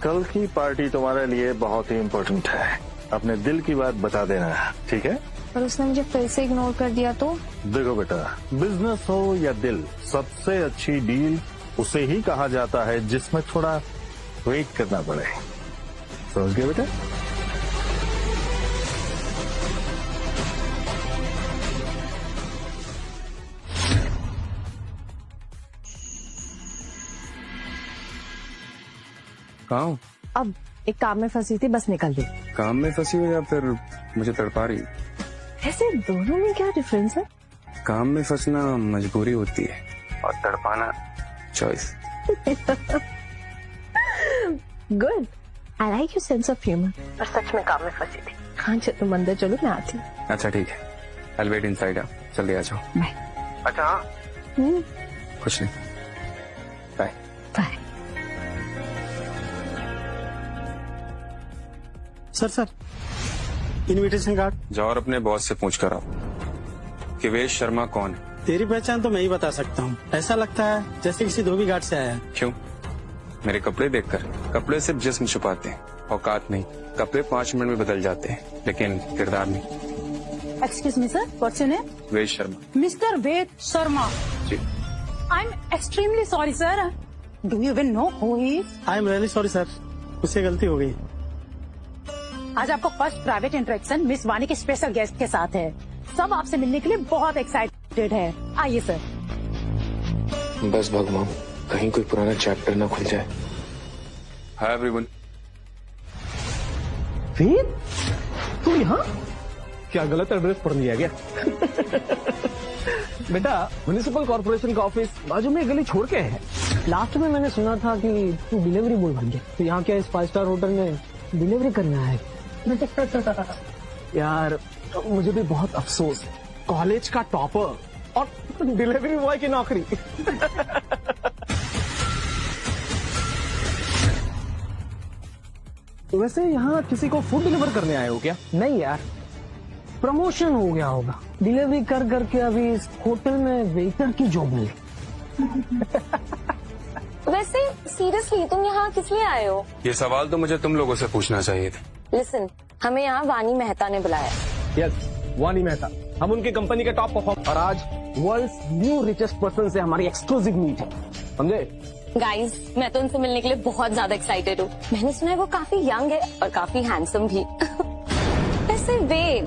कल की पार्टी तुम्हारे लिए बहुत ही इम्पोर्टेंट है, अपने दिल की बात बता देना, ठीक है? पर उसने मुझे फिर से इग्नोर कर दिया तो? देखो बेटा, बिजनेस हो या दिल, सबसे अच्छी डील उसे ही कहा जाता है जिसमें थोड़ा वेट करना पड़े। समझ गए बेटा? कहाँ हूँ? अब एक काम में फंसी थी, बस निकल गई। काम में फंसी हो या फिर मुझे तड़पा रही? ऐसे दोनों में क्या डिफरेंस है? काम में फंसना मजबूरी होती है और तड़पाना choice. Good, I like your sense of humour. पर सच में काम में फंसी थी। हाँ, तुम अंदर चलो, मैं आती हूँ। अच्छा ठीक है, I'll wait inside, जल्दी आ जाओ। बाय। अच्छा हाँ, कुछ नहीं, bye bye. Sir invitation card. जाओ और अपने बॉस से पूछ कर आओ कि वेश शर्मा कौन है। तेरी पहचान तो मैं ही बता सकता हूँ। ऐसा लगता है जैसे किसी धोबी घाट से आया है। क्यों? मेरे कपड़े देखकर? कपड़े सिर्फ जिस्म छुपाते हैं, औकात नहीं। कपड़े 5 मिनट में बदल जाते हैं, लेकिन किरदार नहीं। Excuse me sir, what's your name? Ved Sharma. Mister Ved Sharma. Ji. I am extremely sorry sir. Do you even know who he is? I am really sorry sir, मुझसे गलती हो गई। आज आपको फर्स्ट प्राइवेट इंटरेक्शन मिस वानी के स्पेशल गेस्ट के साथ है। सब आपसे मिलने के लिए बहुत एक्साइटेड है। आइए सर। बस भगवान कहीं कोई पुराना चैप्टर ना खुल जाए। Hi everyone. वेद, तू यहाँ? क्या गलत एड्रेस पढ़ लिया क्या? बेटा, म्युनिसिपल कॉर्पोरेशन का ऑफिस बाजू में गली छोड़ के है। लास्ट में मैंने सुना था कि तू डिलीवरी बॉय बन गया, तो यहाँ क्या इस 5 स्टार होटल में डिलीवरी करना है? यार मुझे भी बहुत अफसोस है, कॉलेज का टॉपर और डिलीवरी बॉय की नौकरी। वैसे यहाँ किसी को फूड डिलीवर करने आए हो क्या? नहीं यार, प्रमोशन हो गया होगा। डिलीवरी कर करके अभी इस होटल में वेटर की जॉब मिली। वैसे सीरियसली तुम यहाँ किस लिए आए हो? ये सवाल तो मुझे तुम लोगों से पूछना चाहिए था। लिसन, हमें यहाँ वानी मेहता ने बुलाया। यस, वानी मेहता। हम उनकी कंपनी के टॉप परफॉर्मर, और आज वर्ल्ड्स न्यू रिचेस्ट पर्सन से हमारी एक्सक्लूसिव मीट है, समझे? गाइस, मैं तो उनसे मिलने के लिए बहुत ज्यादा एक्साइटेड हूँ। मैंने सुना है वो काफी यंग है और काफी हैंडसम भी। वैसे वेद,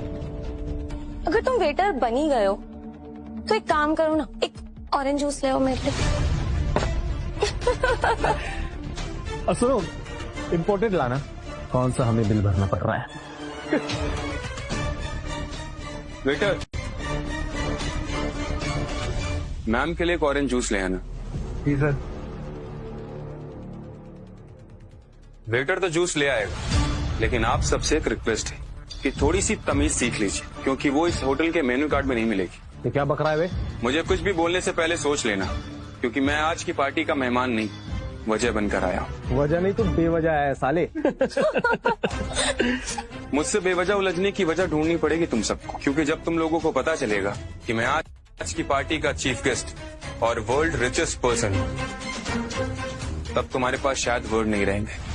अगर तुम वेटर बन ही गए हो तो एक काम करो ना, एक ऑरेंज जूस ले आओ मेरे लिए। सुनो, इम्पोर्टेड लाना। कौन सा हमें बिल भरना पड़ रहा है? वेटर, मैम के लिए एक ऑरेंज जूस ले आना। जी सर। वेटर तो जूस ले आएगा, लेकिन आप सबसे एक रिक्वेस्ट है कि थोड़ी सी तमीज सीख लीजिए, क्योंकि वो इस होटल के मेन्यू कार्ड में नहीं मिलेगी। ये क्या बक रहा है वे? मुझे कुछ भी बोलने से पहले सोच लेना, क्योंकि मैं आज की पार्टी का मेहमान नहीं, वजह बनकर आया हूँ। वजह नहीं तो बेवजह आया साले। मुझसे बेवजह उलझने की वजह ढूंढनी पड़ेगी तुम सबको, क्योंकि जब तुम लोगों को पता चलेगा कि मैं आज की पार्टी का चीफ गेस्ट और वर्ल्ड रिचेस्ट पर्सन हूँ, तब तुम्हारे पास शायद वर्ड नहीं रहेंगे।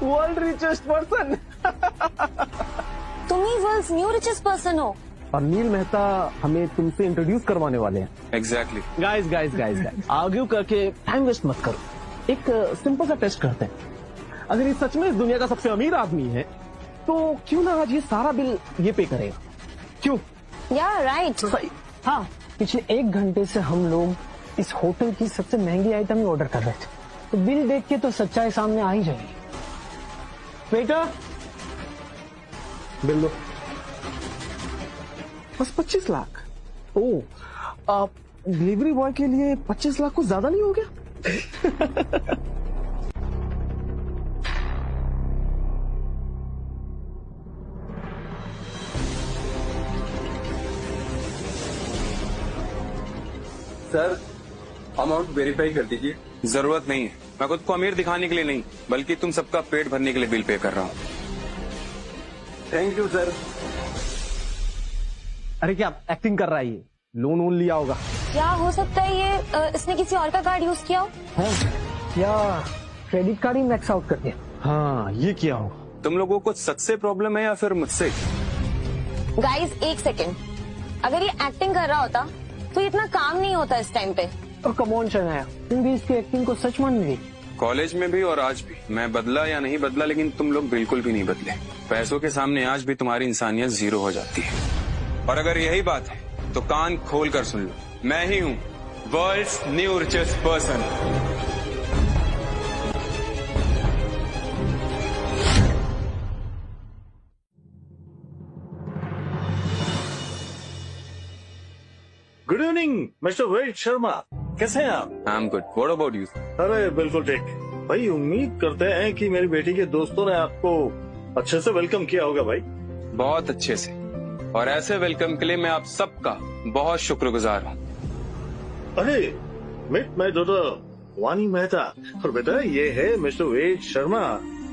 World richest person. तुम ही वर्ल्ड्स न्यू रिचेस्ट पर्सन हो। और नील मेहता हमें तुमसे इंट्रोड्यूस करवाने वाले हैं। Exactly. Guys guys guys guys, argue करके टाइम वेस्ट मत करो। एक सिंपल सा टेस्ट करते हैं। अगर ये सच में इस दुनिया का सबसे अमीर आदमी है, तो क्यों ना आज ये सारा बिल ये पे करेगा? क्यों? या राइट। हाँ, पिछले 1 घंटे से हम लोग इस होटल की सबसे महंगी आइटम ही ऑर्डर कर रहे थे, तो बिल देख के तो सच्चाई सामने आ ही जाएगी। बेटा, बिल लो। बस 25 लाख। ओ, डिलीवरी बॉय के लिए 25 लाख कुछ ज्यादा नहीं हो गया? सर, अमाउंट वेरीफाई कर दीजिए। जरूरत नहीं है, मैं खुद को अमीर दिखाने के लिए नहीं, बल्कि तुम सबका पेट भरने के लिए बिल पे कर रहा हूँ। Thank you sir. अरे क्या एक्टिंग कर रहा है ये? लोन वोन लिया होगा। क्या हो सकता है ये इसने किसी और का कार्ड यूज किया हो? हाँ, या क्रेडिट कार्ड ही मैक्स आउट कर दिया। हाँ, ये किया होगा। तुम लोगों को सच से प्रॉब्लम है या फिर मुझसे? गाइस, 1 सेकेंड, अगर ये एक्टिंग कर रहा होता तो इतना काम नहीं होता इस टाइम पे। और कम ऑन शनाया, तुम भी इसकी एक्टिंग को सच मान ली। कॉलेज में भी और आज भी मैं बदला या नहीं बदला, लेकिन तुम लोग बिल्कुल भी नहीं बदले। पैसों के सामने आज भी तुम्हारी इंसानियत जीरो हो जाती है। और अगर यही बात है तो कान खोल कर सुन लो, मैं ही हूँ world's new richest person. Good evening mister Ved Sharma, कैसे हैं आप? I am good, what about you? अरे बिल्कुल ठीक भाई। उम्मीद करते हैं कि मेरी बेटी के दोस्तों ने आपको अच्छे से वेलकम किया होगा भाई। बहुत अच्छे से, और ऐसे वेलकम के लिए मैं आप सबका बहुत शुक्रगुजार हूँ। अरे मैं थोड़ा वानी मेहता, और बेटा ये है mister Ved Sharma.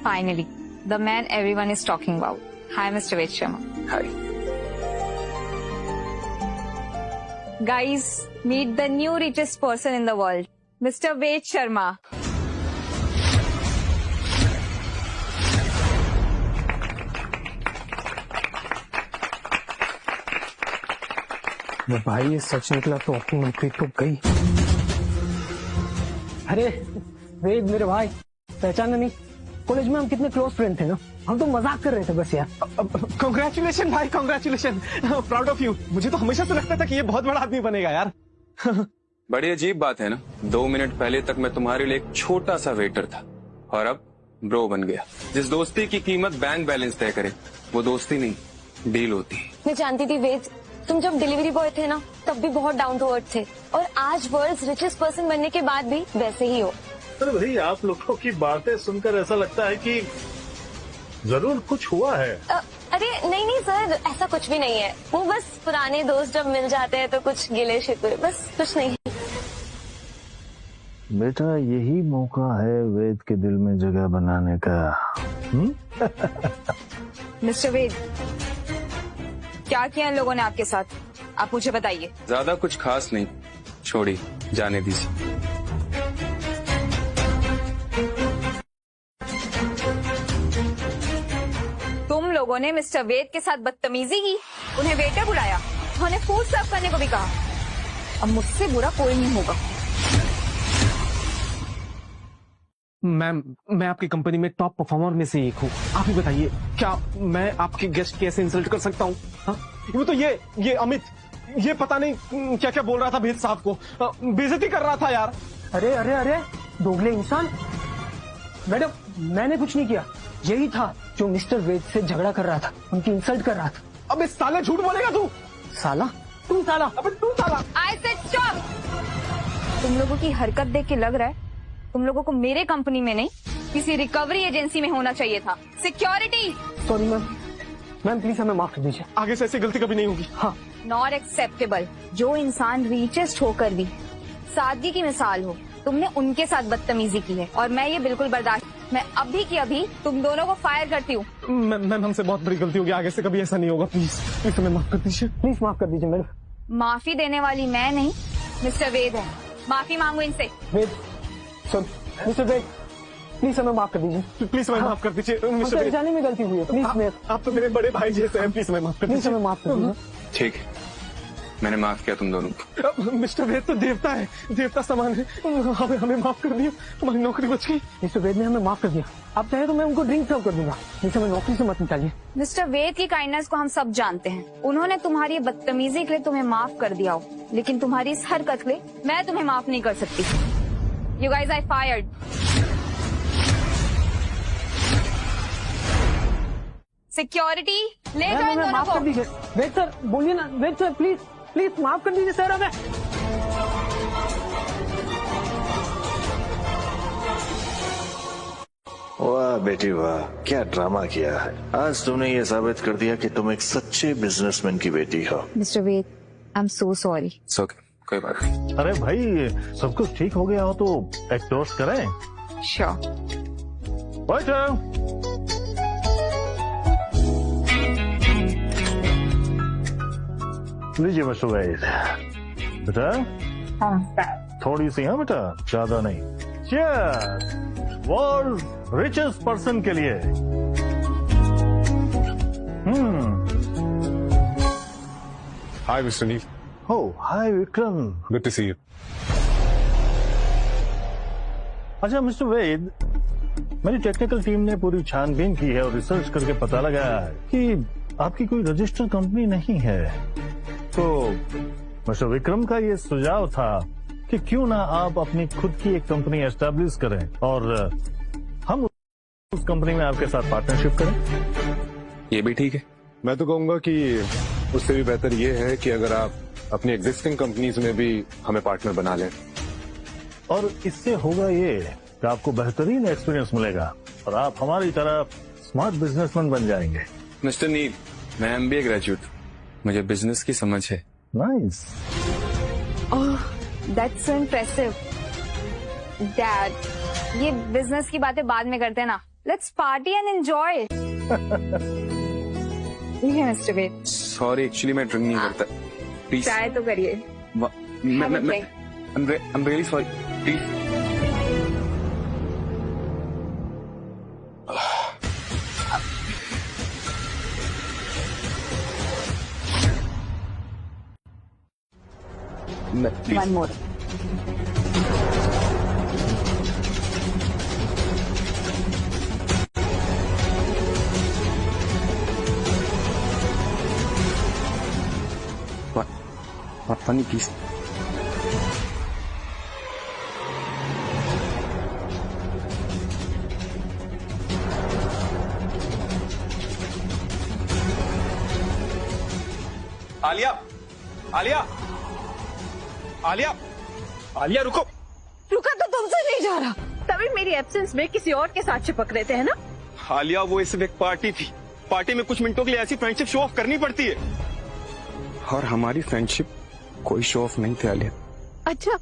Finally the man everyone is talking about. Hi mister Ved Sharma. Hi. Guys, meet the new richest person in the world, mister Ved Sharma. भाई ये सच निकला तो अपनी नौकरी तो गई। अरे वेद मेरे भाई, पहचाना नहीं? कॉलेज में हम कितने क्लोज फ्रेंड थे ना, हम तो मजाक कर रहे थे बस यार। कांग्रेचुलेशन भाई, कांग्रेचुलेशन, प्राउड ऑफ यू। मुझे तो हमेशा से लगता था कि ये बहुत बड़ा आदमी बनेगा यार। बड़ी अजीब बात है ना, 2 मिनट पहले तक मैं तुम्हारे लिए एक छोटा सा वेटर था और अब ब्रो बन गया। जिस दोस्ती की कीमत बैंक बैलेंस तय करे वो दोस्ती नहीं डील होती है। मैं जानती थी वेद, तुम जब डिलीवरी बॉय थे ना तब भी बहुत डाउन टू अर्थ थे, और आज वर्ल्ड्स रिचेस्ट पर्सन बनने के बाद भी वैसे ही हो। अरे भाई, आप लोगों की बातें सुनकर ऐसा लगता है कि जरूर कुछ हुआ है। अरे नहीं नहीं सर, ऐसा कुछ भी नहीं है। वो बस पुराने दोस्त जब मिल जाते हैं तो कुछ गिले शिकवे, बस कुछ नहीं। बेटा यही मौका है वेद के दिल में जगह बनाने का। मिस्टर वेद, क्या किया इन लोगों ने आपके साथ, आप मुझे बताइए। ज्यादा कुछ खास नहीं, छोड़ी जाने दीजिए। तुम लोगों ने मिस्टर वेद के साथ बदतमीजी की, उन्हें वेटर बुलाया, उन्हें फूड सर्व करने को भी कहा। अब मुझसे बुरा कोई नहीं होगा। मैम, मैं आपकी कंपनी में टॉप परफॉर्मर में से एक हूँ। आप ही बताइए, क्या मैं आपके गेस्ट कैसे इंसल्ट कर सकता हूँ? वो तो ये अमित, ये पता नहीं क्या क्या बोल रहा था भेद साहब को, बेइज्जती कर रहा था यार। अरे अरे अरे दोगले इंसान। मैडम मैंने कुछ नहीं किया, यही था जो मिस्टर वेद से झगड़ा कर रहा था, उनकी इंसल्ट कर रहा था। अबे साले झूठ बोलेगा तू? साला? तू साला? अबे तू साला? I said stop. तुम लोगों की हरकत देख के लग रहा है तुम लोगों को मेरे कंपनी में नहीं किसी रिकवरी एजेंसी में होना चाहिए था। सिक्योरिटी। सॉरी मैम प्लीज हमें माफ कर दीजिए, आगे से ऐसी गलती कभी नहीं होगी। हाँ। Not acceptable. जो इंसान रिचेस्ट होकर भी सादगी की मिसाल हो, तुमने उनके साथ बदतमीजी की है और मैं ये बिल्कुल बर्दाश्त। मैं अभी की अभी तुम दोनों को फायर करती हूँ। मैम हमसे बहुत बड़ी गलती होगी, आगे से कभी ऐसा नहीं होगा। प्लीज प्लीज हमें माफ कर दीजिए। प्लीज माफ कर दीजिए मैडम। माफी देने वाली मैं नहीं, मिस्टर वेद है। माफी मांगो इनसे। वेद सुन, मिस्टर वेद प्लीज हमें माफ कर दीजिए। प्लीज हमें माफ कर दीजिए मिस्टर वेद। जाने में गलती हुई है, प्लीज। आप तो मेरे बड़े भाई जैसे हैं, प्लीज हमें माफ कर दीजिए। प्लीज हमें माफ कर दीजिए। ठीक है, मैंने माफ किया तुम दोनों को। मिस्टर वेद तो देवता है, देवता समान है। हमें माफ कर दिया, हमारी नौकरी बच गई। मिस्टर वेद ने हमें माफ कर दिया। आप चाहे तो मैं उनको ड्रिंक सर्व कर दूंगा, लेकिन हमें नौकरी से मत निकालिए। मिस्टर वेद की काइंडनेस को हम सब जानते हैं। उन्होंने तुम्हारी बदतमीजी के लिए तुम्हें माफ कर दिया हो, लेकिन तुम्हारी इस हरकत के लिए मैं तुम्हें माफ नहीं कर सकती। You guys I fired. Security ले जाओ इन दोनों को। वेद सर बोलिए ना, वेद सर प्लीज प्लीज माफ कर दीजिए सर हमें। वाह बेटी वाह, क्या ड्रामा किया है। आज तुमने ये साबित कर दिया कि तुम एक सच्चे बिजनेसमैन की बेटी हो। Mister Ved, I am so sorry. कोई बात नहीं। अरे भाई, सब कुछ ठीक हो गया हो तो एक टोस्ट करें? श्योर। लीजिए मिस्टर वेद। बेटा थोड़ी सी, हाँ बेटा, ज्यादा नहीं। चीयर्स वर्ल्ड रिचेस्ट पर्सन के लिए। Hi mister Neel. Oh, hi Vikram. Good to see you. अच्छा मिस्टर वेद, मेरी टेक्निकल टीम ने पूरी छानबीन की है और रिसर्च करके पता लगा है कि आपकी कोई रजिस्टर्ड कंपनी नहीं है। तो मिस्टर विक्रम का ये सुझाव था कि क्यों ना आप अपनी खुद की एक कंपनी एस्टेब्लिश करें और हम उस कंपनी में आपके साथ पार्टनरशिप करें। ये भी ठीक है। मैं तो कहूंगा कि उससे भी बेहतर ये है कि अगर आप अपनी एग्जिस्टिंग कंपनीज में भी हमें पार्टनर बना लें। और इससे होगा ये कि आपको बेहतरीन एक्सपीरियंस मिलेगा और आप हमारी तरह स्मार्ट बिजनेसमैन बन जाएंगे। मिस्टर नील, मैं MBA ग्रेजुएट, मुझे बिजनेस की समझ है। Nice. That's so impressive. Dad, ये बिजनेस की बातें बाद में करते हैं ना, let's party and enjoy. Mister Ved, sorry actually मैं ड्रिंक नहीं करता, प्लीज चाय तो करिए। I'm really sorry, please. One more. What funny, please. Alia, Alia, Alia, Alia रुको। रुका तो तुमसे नहीं जा रहा, तभी मेरी एब्सेंस में किसी और के साथ चिपक रहे थे, है ना? आलिया, वो इस एक पार्टी थी, पार्टी में कुछ मिनटों के लिए ऐसी फ्रेंडशिप शो ऑफ करनी पड़ती है, और हमारी फ्रेंडशिप कोई शो ऑफ नहीं थी आलिया। अच्छा,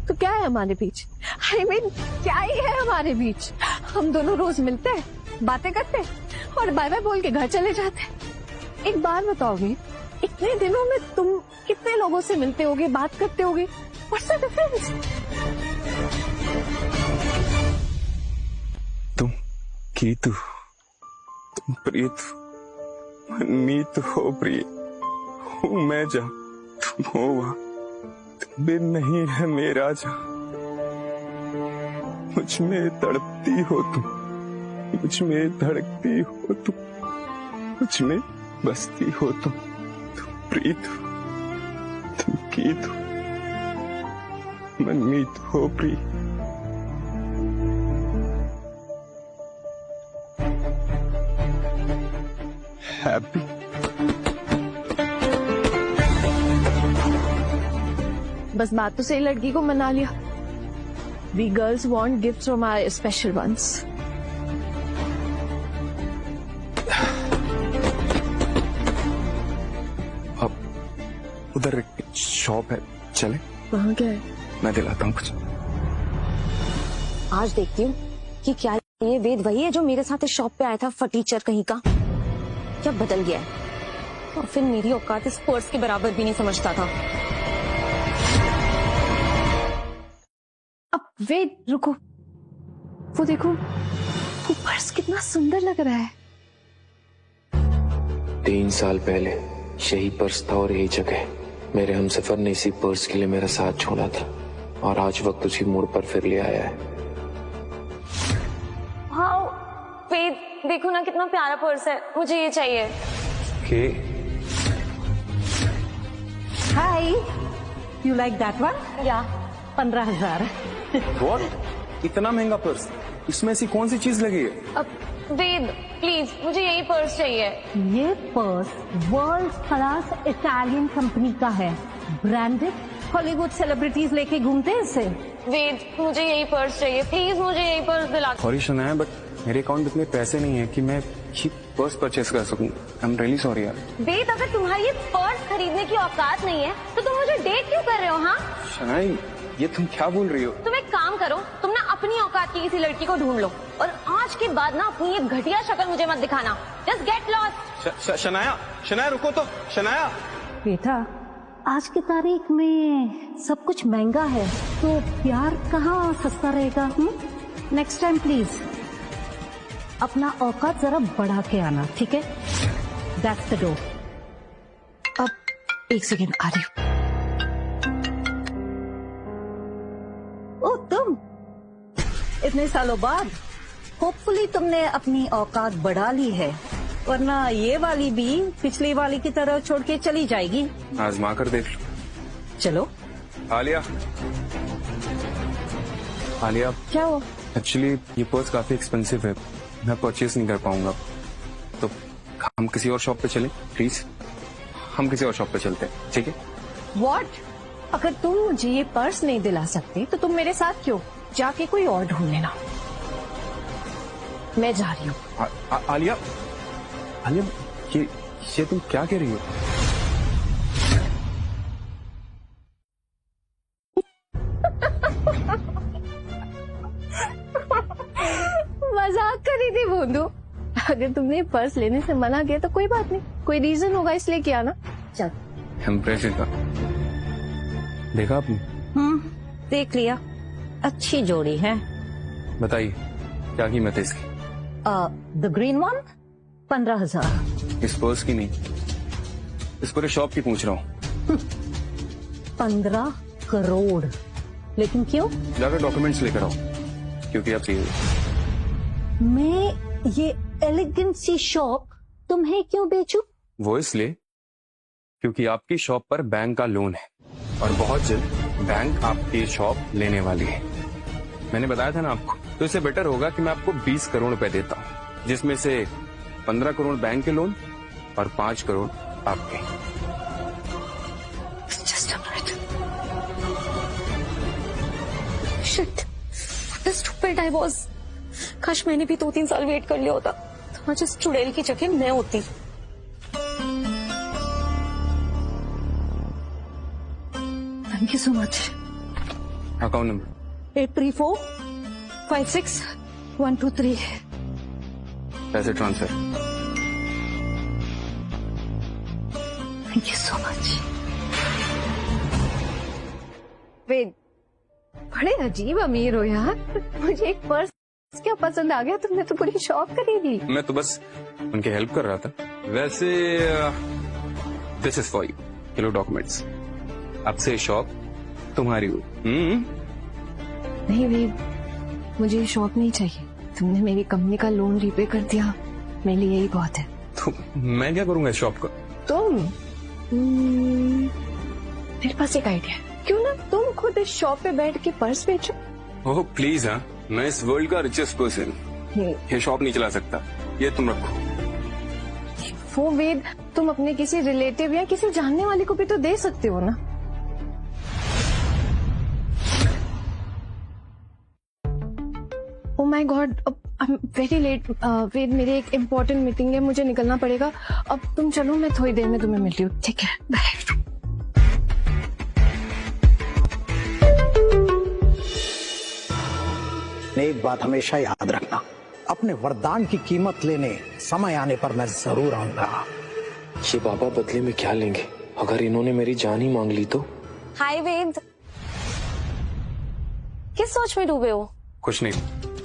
तो क्या है हमारे बीच? I mean, क्या ही है हमारे बीच? हम दोनों रोज मिलते हैं, बातें करते हैं और बाय बाय बोल के घर चले जाते हैं। एक बार बताओगे, इतने दिनों में तुम कितने लोगों से मिलते होगे, बात करते होगे? What's the difference? तुम कीतु, तुम प्रीत, मीत हो प्रिय, हूँ मैं जा, तुम हो वहाँ, तुम बिन नहीं है मेरा जा, मुझ में तड़पती हो तुम, मुझ में धड़कती हो तुम, मुझ में बसती हो तुम प्रीत हो, तुम कीत हो, मनमीत हो प्रिय। हैप्पी। बस बात तो सही लड़की को मना लिया। We girls want gifts from our special ones. अब उधर एक शॉप है, चले? वहाँ क्या है? मैं दिलाता हूँ कुछ। आज देखती हूँ कि क्या ये वेद वही है जो मेरे साथ इस शॉप पे आया था, फटीचर कहीं का, क्या बदल गया है? और फिर मेरी औकात इस पर्स के बराबर भी नहीं समझता था। अब वेद रुको, वो देखो, वो पर्स कितना सुंदर लग रहा है। 3 साल पहले यही पर्स था और यही जगह मेरे हमसफर ने इसी पर्स के लिए मेरा साथ छोड़ा था, और आज वक्त उसी मोड़ पर फिर ले आया है। हाँ वेद, देखो ना कितना प्यारा पर्स है, मुझे ये चाहिए। हाय, यू लाइक दैट वन? या 15,000। What? इतना महंगा पर्स, इसमें ऐसी कौन सी चीज लगी है? अब वेद प्लीज, मुझे यही पर्स चाहिए। ये purse world class Italian company का है, ब्रांडेड, हॉलीवुड सेलिब्रिटीज लेके घूमते हैं इसे। वेद, मुझे यही पर्स चाहिए, प्लीज मुझे यही पर्स दिला। सॉरी सुना है, बट मेरे अकाउंट में इतने पैसे नहीं है कि मैं ये पर्स परचेस कर सकूं। आई एम रियली सॉरी यार। वेद, अगर तुम्हारी ये पर्स खरीदने की औकात नहीं है तो तुम मुझे डेट क्यों कर रहे हो? हाँ शनाई, ये तुम क्या बोल रही हो? तुम एक काम करो, तुम ना अपनी औकात की किसी लड़की को ढूंढ लो, और आज के बाद ना अपनी ये घटिया शक्ल मुझे मत दिखाना। Just get lost. Shanaya, Shanaya रुको तो, शनाया। बेटा, आज की तारीख में सब कुछ महंगा है, तो प्यार कहाँ सस्ता रहेगा? नेक्स्ट टाइम प्लीज अपना औकात जरा बढ़ा के आना, ठीक है? That's the door. अब एक सेकेंड, आ रही हूँ। ओ तुम, इतने सालों बाद होपफुली तुमने अपनी औकात बढ़ा ली है, वरना ये वाली भी पिछली वाली की तरह छोड़ के चली जाएगी। आजमा कर देख लो। चलो। आलिया, आलिया, क्या हो? एक्चुअली ये पर्स काफी एक्सपेंसिव है, मैं परचेस नहीं कर पाऊंगा, तो हम किसी और शॉप पे चलें प्लीज। हम किसी और शॉप पे चलते हैं, ठीक है? What? अगर तुम मुझे ये पर्स नहीं दिला सकते तो तुम मेरे साथ क्यों? जाके कोई और ढूंढ लेना, मैं जा रही हूँ। आलिया, आलिया, ये तुम क्या कह रही हो? मजाक कर रही थी बोंदू। अगर तुमने पर्स लेने से मना किया तो कोई बात नहीं, कोई रीजन होगा इसलिए किया ना। चल। इम्प्रेसिव था, देखा आपने? देख लिया, अच्छी जोड़ी है। बताइए क्या कीमत है इसकी? The green one 15,000। इस पर्स की नहीं, इस पूरे शॉप की पूछ रहा हूँ। 15 करोड़। लेकिन क्यों? जाकर डॉक्यूमेंट्स लेकर आओ, क्योंकि आप चाहिए। मैं ये एलिगेंट सी शॉप तुम्हें क्यों बेचूं? वो इसलिए क्योंकि आपकी शॉप पर बैंक का लोन है और बहुत जल्द बैंक आपकी शॉप लेने वाली है। मैंने बताया था ना आपको, तो इससे बेटर होगा कि मैं आपको 20 करोड़ रुपए देता हूँ, जिसमें से 15 करोड़ बैंक के लोन और 5 करोड़ आपके। Just a minute. Shit. What a stupid I was. काश मैंने भी 2-3 साल वेट कर लिया होता तो आज इस चुड़ैल की जगह मैं होती। Thank you so much. Account number 834-56-123। पैसे transfer. Thank you so much. Ved, बड़े अजीब अमीर हो यार। मुझे एक पर्स क्या पसंद आ गया, तुमने तो पूरी शॉप खरीद ली। मैं तो बस उनकी हेल्प कर रहा था। वैसे this is for you, kilo documents. अब से शॉप तुम्हारी हो। नहीं वेद, मुझे शॉप नहीं चाहिए। तुमने मेरी कंपनी का लोन रीपे कर दिया, मेरे लिए यही बहुत है। तो मैं क्या करूंगा इस शॉप का? तुम मेरे पास एक आइडिया है, क्यों ना तुम खुद इस शॉप पे बैठ के पर्स बेचो। Oh please. हाँ, मैं इस वर्ल्ड का रिचेस्ट पर्सन, ये शॉप नहीं चला सकता, ये तुम रखो। वो वेद, तुम अपने किसी रिलेटिव या किसी जानने वाले को भी तो दे सकते हो ना। Oh my god, I am very late. Ved, मेरी एक इम्पोर्टेंट मीटिंग है, मुझे निकलना पड़ेगा। अब तुम चलो, मैं थोड़ी देर में तुम्हें मिलती हूँ। ठीक है, बाय। एक बात हमेशा याद रखना, अपने वरदान की कीमत लेने समय आने पर मैं जरूर आऊंगा। ये बाबा बदले में क्या लेंगे? अगर इन्होंने मेरी जान ही मांग ली तो? हाय वेद, किस सोच में डूबे हो? कुछ नहीं।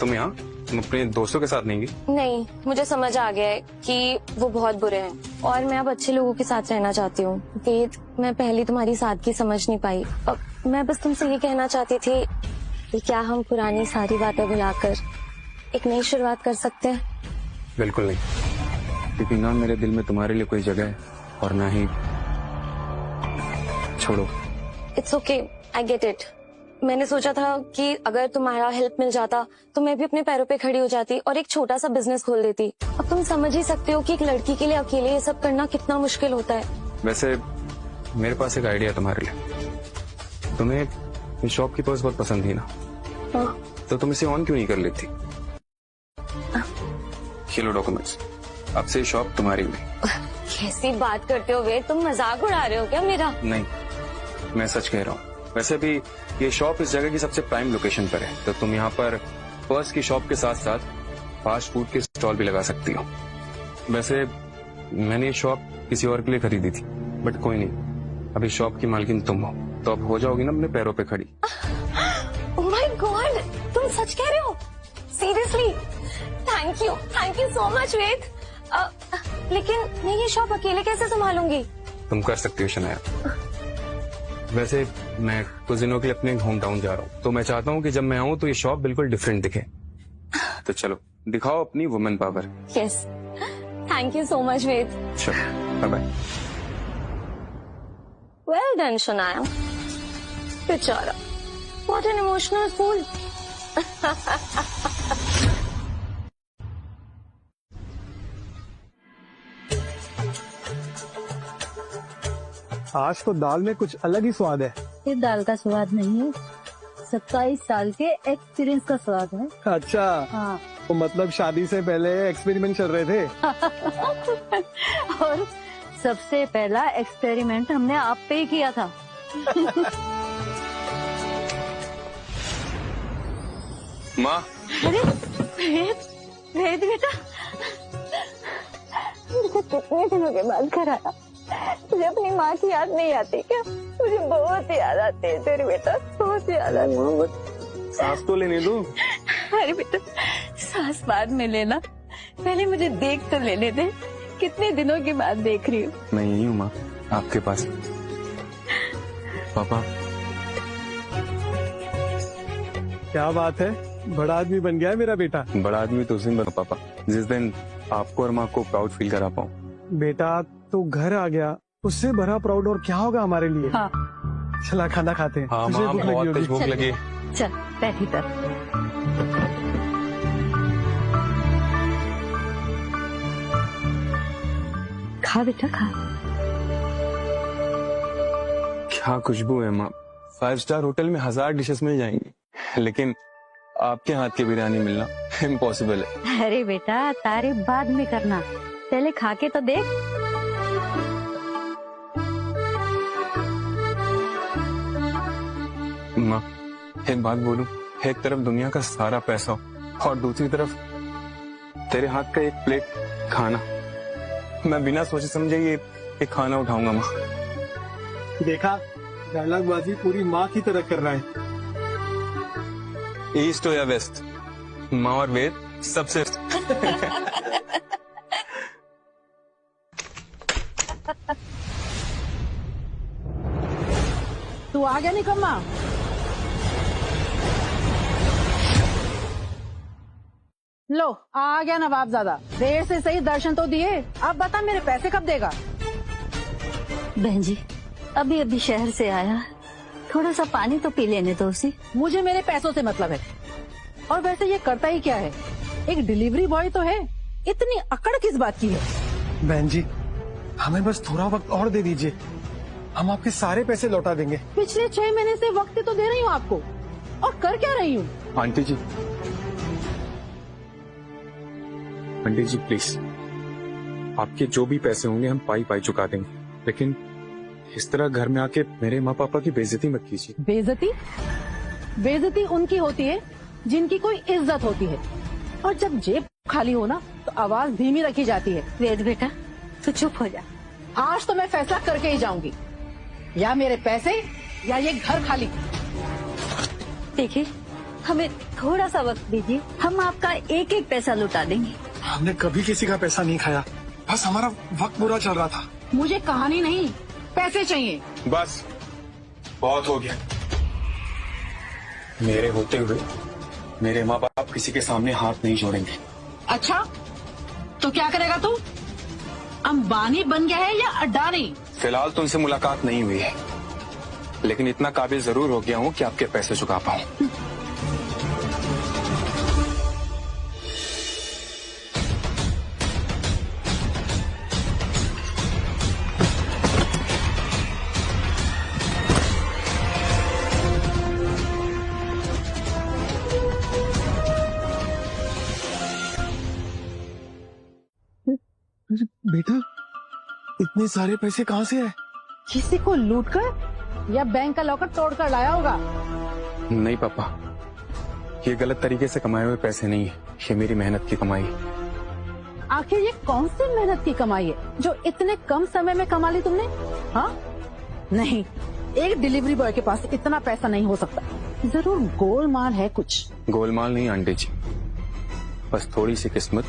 तुम यहाँ, तुम अपने दोस्तों के साथ नहीं गई? नहीं, मुझे समझ आ गया है कि वो बहुत बुरे हैं और मैं अब अच्छे लोगों के साथ रहना चाहती हूँ। वेद, मैं पहले तुम्हारी सादगी समझ नहीं पाई। अब मैं बस तुमसे ये कहना चाहती थी कि क्या हम पुरानी सारी बातें भुलाकर एक नई शुरुआत कर सकते हैं? बिल्कुल नहीं, क्योंकि ना मेरे दिल में तुम्हारे लिए कोई जगह है और ना ही। छोड़ो। It's okay, I get it. मैंने सोचा था कि अगर तुम्हारा हेल्प मिल जाता तो मैं भी अपने पैरों पे खड़ी हो जाती और एक छोटा सा बिजनेस खोल देती। अब तुम समझ ही सकते हो कि एक लड़की के लिए अकेले ये सब करना कितना मुश्किल होता है। वैसे मेरे पास एक आइडिया तुम्हारे लिए। तुम्हें इस शॉप की पर्स बहुत पसंद थी ना, तो तुम इसे ऑन क्यों नहीं कर लेती? किलो डॉक्यूमेंट्स, अब से शॉप तुम्हारी हुई। कैसी बात करते हो वे, तुम मजाक उड़ा रहे हो क्या मेरा? नहीं, मैं सच कह रहा हूँ। वैसे भी ये शॉप इस जगह की सबसे प्राइम लोकेशन पर है, तो तुम यहाँ पर पर्स की शॉप के साथ साथ फास्ट फूड के स्टॉल भी लगा सकती हो। वैसे मैंने ये शॉप किसी और के लिए खरीदी थी, बट कोई नहीं, अभी शॉप की मालकिन तुम हो, तो अब हो जाओगी ना अपने पैरों पे खड़ी। ओह माय गॉड, तुम सच कह रहे हो? Seriously? Thank you so much Ved. लेकिन मैं ये शॉप अकेले कैसे संभालूंगी? तुम कर सकती हो शनाया। वैसे मैं कुछ दिनों के लिए अपने होम टाउन जा रहा हूँ, तो मैं चाहता हूँ कि जब मैं आऊँ तो ये शॉप बिल्कुल डिफरेंट दिखे। तो चलो दिखाओ अपनी women power. Yes, thank you so much Ved. चलो bye bye. Well done Shanaya, बेचारा, व्हाट एन इमोशनल फूल। आज तो दाल में कुछ अलग ही स्वाद है। ये दाल का स्वाद नहीं है, 27 साल के एक्सपीरियंस का स्वाद है। अच्छा, हाँ। तो मतलब शादी से पहले एक्सपेरिमेंट चल रहे थे। और सबसे पहला एक्सपेरिमेंट हमने आप पे ही किया था। माँ, अरे वेद बेटा, मेरे को कितने दिनों के बाद घर आया। तुझे अपनी माँ की याद नहीं आती क्या? मुझे बहुत याद आती है तेरी बेटा, बहुत याद आती है। सांस तो लेने दो। अरे बेटा, सांस बाद में लेना, पहले मुझे देख तो लेने दे। कितने दिनों के बाद देख रही हूँ। मैं यही हूँ माँ, आपके पास। पापा, क्या बात है, बड़ा आदमी बन गया है मेरा बेटा। बड़ा आदमी तो उस दिन बना पापा, जिस दिन आपको और माँ को प्राउड फील करा पाऊँ। बेटा तो घर आ गया, उससे बड़ा प्राउड और क्या होगा हमारे लिए। हाँ। चला खाना खाते हैं। हाँ तुझे माँ, भूख लगी बहुत तेज होगी। भूख लगी। चल बैठ इधर। खा बेटा खा। क्या खुशबू है माँ। 5 स्टार होटल में 1000 डिशेस मिल जाएंगी, लेकिन आपके हाथ की बिरयानी मिलना इम्पॉसिबल है। अरे बेटा, तारीफ बाद में करना, पहले खा के तो देख। माँ, एक बात बोलूं, एक तरफ दुनिया का सारा पैसा और दूसरी तरफ तेरे हाथ का एक प्लेट खाना, मैं बिना सोचे समझे ये खाना उठाऊंगा माँ। देखा, डायलॉग बाजी पूरी माँ की तरह कर रहा है। ईस्ट हो या वेस्ट, माँ और वेद सबसे तू आ गया निकम्मा। लो आ गया नवाबजादा, देर से सही दर्शन तो दिए। अब बता मेरे पैसे कब देगा? बहन जी, अभी अभी शहर से आया, थोड़ा सा पानी तो पी लेने दो उसे। मुझे मेरे पैसों से मतलब है। और वैसे ये करता ही क्या है? एक डिलीवरी बॉय तो है, इतनी अकड़ किस बात की है? बहन जी, हमें बस थोड़ा वक्त और दे दीजिए, हम आपके सारे पैसे लौटा देंगे। पिछले 6 महीने से वक्त तो दे रही हूँ आपको, और कर क्या रही हूँ? Aunty ji, aunty ji please, आपके जो भी पैसे होंगे हम पाई पाई चुका देंगे, लेकिन इस तरह घर में आके मेरे माँ पापा की बेइज्जती मत कीजिए। बेइज्जती? बेइज्जती उनकी होती है जिनकी कोई इज्जत होती है, और जब जेब खाली हो ना तो आवाज धीमी रखी जाती है। वेद बेटा, तू चुप हो जा। आज तो मैं फैसला करके ही जाऊंगी, या मेरे पैसे या ये घर खाली। देखिए, हमें थोड़ा सा वक्त दीजिए, हम आपका एक एक पैसा लौटा देंगे। हमने कभी किसी का पैसा नहीं खाया, बस हमारा वक्त बुरा चल रहा था। मुझे कहानी नहीं, पैसे चाहिए। बस बहुत हो गया। मेरे होते हुए मेरे माँ बाप किसी के सामने हाथ नहीं जोड़ेंगे। अच्छा, तो क्या करेगा तू? अंबानी बन गया है या अडानी? फिलहाल तो उनसे मुलाकात नहीं हुई है, लेकिन इतना काबिल जरूर हो गया हूँ कि आपके पैसे चुका पाऊँ। बेटा, इतने सारे पैसे कहाँ से आए? किसी को लूटकर या बैंक का लॉकर तोड़कर लाया होगा? नहीं पापा, ये गलत तरीके से कमाए हुए पैसे नहीं है, ये मेरी मेहनत की कमाई है। आखिर ये कौन सी मेहनत की कमाई है जो इतने कम समय में कमा ली तुमने? हाँ? नहीं, एक डिलीवरी बॉय के पास इतना पैसा नहीं हो सकता, जरूर गोलमाल है कुछ। गोलमाल नहीं आंटी जी, बस थोड़ी सी किस्मत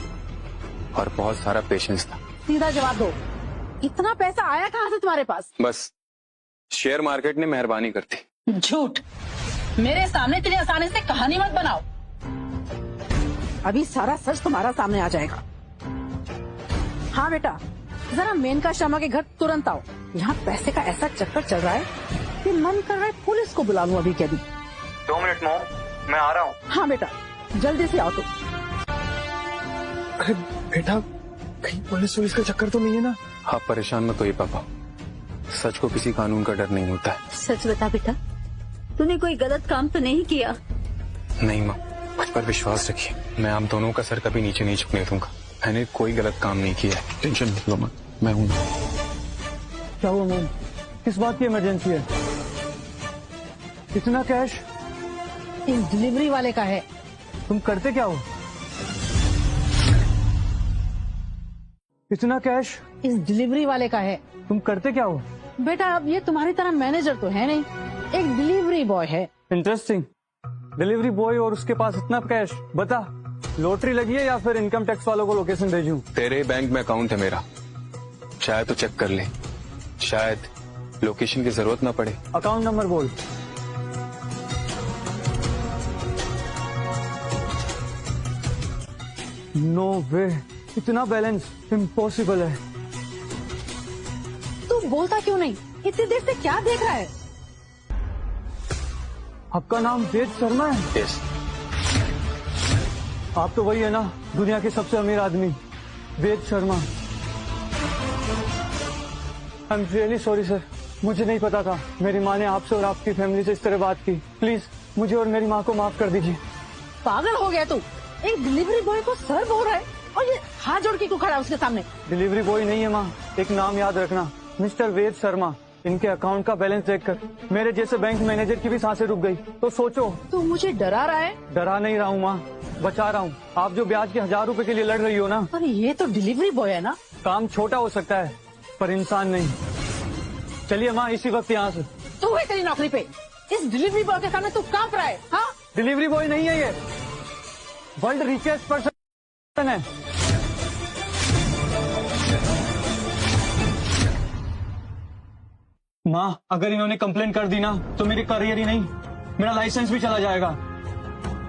और बहुत सारा पेशेंस था। सीधा जवाब दो, इतना पैसा आया कहाँ से तुम्हारे पास? बस शेयर मार्केट ने मेहरबानी कर दी। झूठ, मेरे सामने इतनी आसानी से कहानी मत बनाओ, अभी सारा सच तुम्हारा सामने आ जाएगा। हाँ बेटा, जरा मेनका शर्मा के घर तुरंत आओ, यहाँ पैसे का ऐसा चक्कर चल रहा है कि मन कर रहा है पुलिस को बुला लूं अभी के अभी। 2 मिनट मॉम, मैं आ रहा हूँ। हाँ बेटा, जल्दी से आओ तो। अरे बेटा, कहीं पुलिस का चक्कर तो नहीं है ना? आप परेशान मत होइए पापा, सच को किसी कानून का डर नहीं होता है। सच बता बेटा, तूने कोई गलत काम तो नहीं किया? नहीं माँ, मुझ पर विश्वास रखिए, मैं आप दोनों का सर कभी नीचे नहीं झुकने दूंगा। मैंने कोई गलत काम नहीं किया है, टेंशन मत लो माँ, मैं हूँ। क्या हुआ मैम, किस बात की इमरजेंसी है? इतना कैश इस डिलीवरी वाले का है। तुम करते क्या हो? इतना कैश इस डिलीवरी वाले का है। तुम करते क्या हो? बेटा अब ये तुम्हारी तरह मैनेजर तो है नहीं, एक डिलीवरी बॉय है। इंटरेस्टिंग। डिलीवरी बॉय और उसके पास इतना कैश। बता, लॉटरी लगी है या फिर इनकम टैक्स वालों को लोकेशन भेजूं? तेरे बैंक में अकाउंट है मेरा, शायद तो चेक कर ले, शायद लोकेशन की जरूरत ना पड़े। अकाउंट नंबर बोल। नो वे, इतना बैलेंस इम्पॉसिबल है। तू बोलता क्यों नहीं? इतनी देर से क्या देख रहा है? आपका नाम वेद शर्मा है? यस। आप तो वही है ना, दुनिया के सबसे अमीर आदमी, Ved Sharma. I am really sorry sir, मुझे नहीं पता था। मेरी माँ ने आपसे और आपकी फैमिली से इस तरह बात की। प्लीज मुझे और मेरी माँ को माफ कर दीजिए। पागल हो गया तू? एक डिलीवरी बॉय को सर बोल रहा है और ये हाथ जोड़ के क्यों खड़ा है उसके सामने? डिलीवरी बॉय नहीं है माँ, एक नाम याद रखना, मिस्टर वेद शर्मा। इनके अकाउंट का बैलेंस देखकर मेरे जैसे बैंक मैनेजर की भी सांसें रुक गई। तो सोचो। तू मुझे डरा रहा है? डरा नहीं रहा हूँ माँ, बचा रहा हूँ। आप जो ब्याज के 1000 रुपए के लिए लड़ रही हो ना, अरे ये तो डिलीवरी बॉय है ना। काम छोटा हो सकता है पर इंसान नहीं। चलिए माँ इसी वक्त यहाँ से। तू है तेरी नौकरी पे, इस डिलीवरी बॉय के सामने तू कांप रहा है। हाँ, डिलीवरी बॉय नहीं है ये, वर्ल्ड रिचेस्ट पर्सन है। माँ अगर इन्होंने कंप्लेन कर दी ना तो मेरी करियर ही नहीं, मेरा लाइसेंस भी चला जाएगा।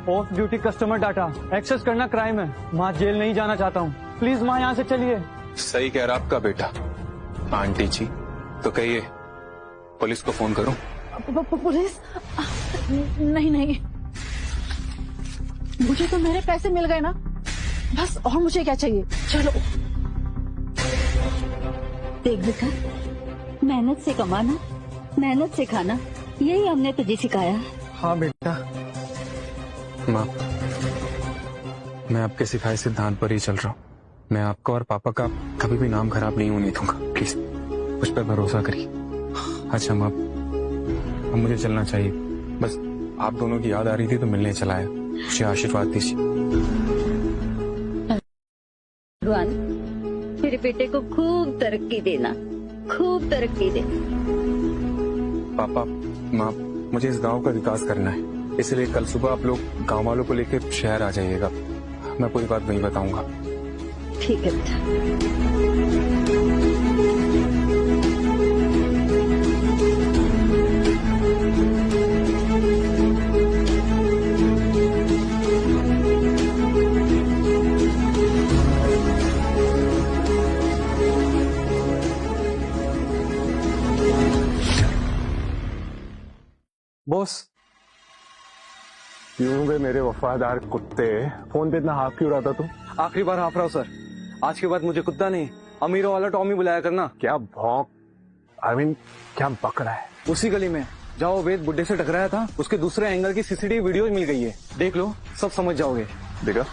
Off duty customer data access करना क्राइम है। माँ जेल नहीं जाना चाहता हूँ, प्लीज माँ यहाँ से चलिए। सही कह रहा आपका बेटा। आंटी जी तो कहिए, पुलिस को फोन करूं? पुलिस? नहीं नहीं, मुझे तो मेरे पैसे मिल गए ना, बस और मुझे क्या चाहिए। चलो। देख बेटा, मेहनत से कमाना, मेहनत से खाना, यही हमने तुझे सिखाया। हाँ बेटा। माँ मैं आपके सिखाए सिद्धांत पर ही चल रहा हूँ। मैं आपका और पापा का कभी भी नाम खराब नहीं होने दूंगा। प्लीज मुझ पर भरोसा करिए। अच्छा माँ, अब मुझे चलना चाहिए। बस आप दोनों की याद आ रही थी तो मिलने चला आया। मुझे आशीर्वाद दीजिए। भगवान मेरे बेटे को खूब तरक्की देना, खूब तरक्की दे। पापा माँ, मुझे इस गांव का विकास करना है, इसलिए कल सुबह आप लोग गांव वालों को लेकर शहर आ जाइएगा। मैं पूरी बात वहीं बताऊंगा। ठीक है बेटा। बॉस, क्यों गए मेरे वफादार कुत्ते? फोन पे इतना हाफ क्यों रहा था तू? आखिरी बार हाफ रहा हूँ सर, आज के बाद मुझे कुत्ता नहीं, अमीरों वाला टॉमी बुलाया करना। क्या भौंक, क्या बक रहा है? उसी गली में जाओ, वेद बुड्ढे से टकराया था, उसके दूसरे एंगल की सीसीटीवी वीडियो मिल गई है, देख लो, सब समझ जाओगे। देखा?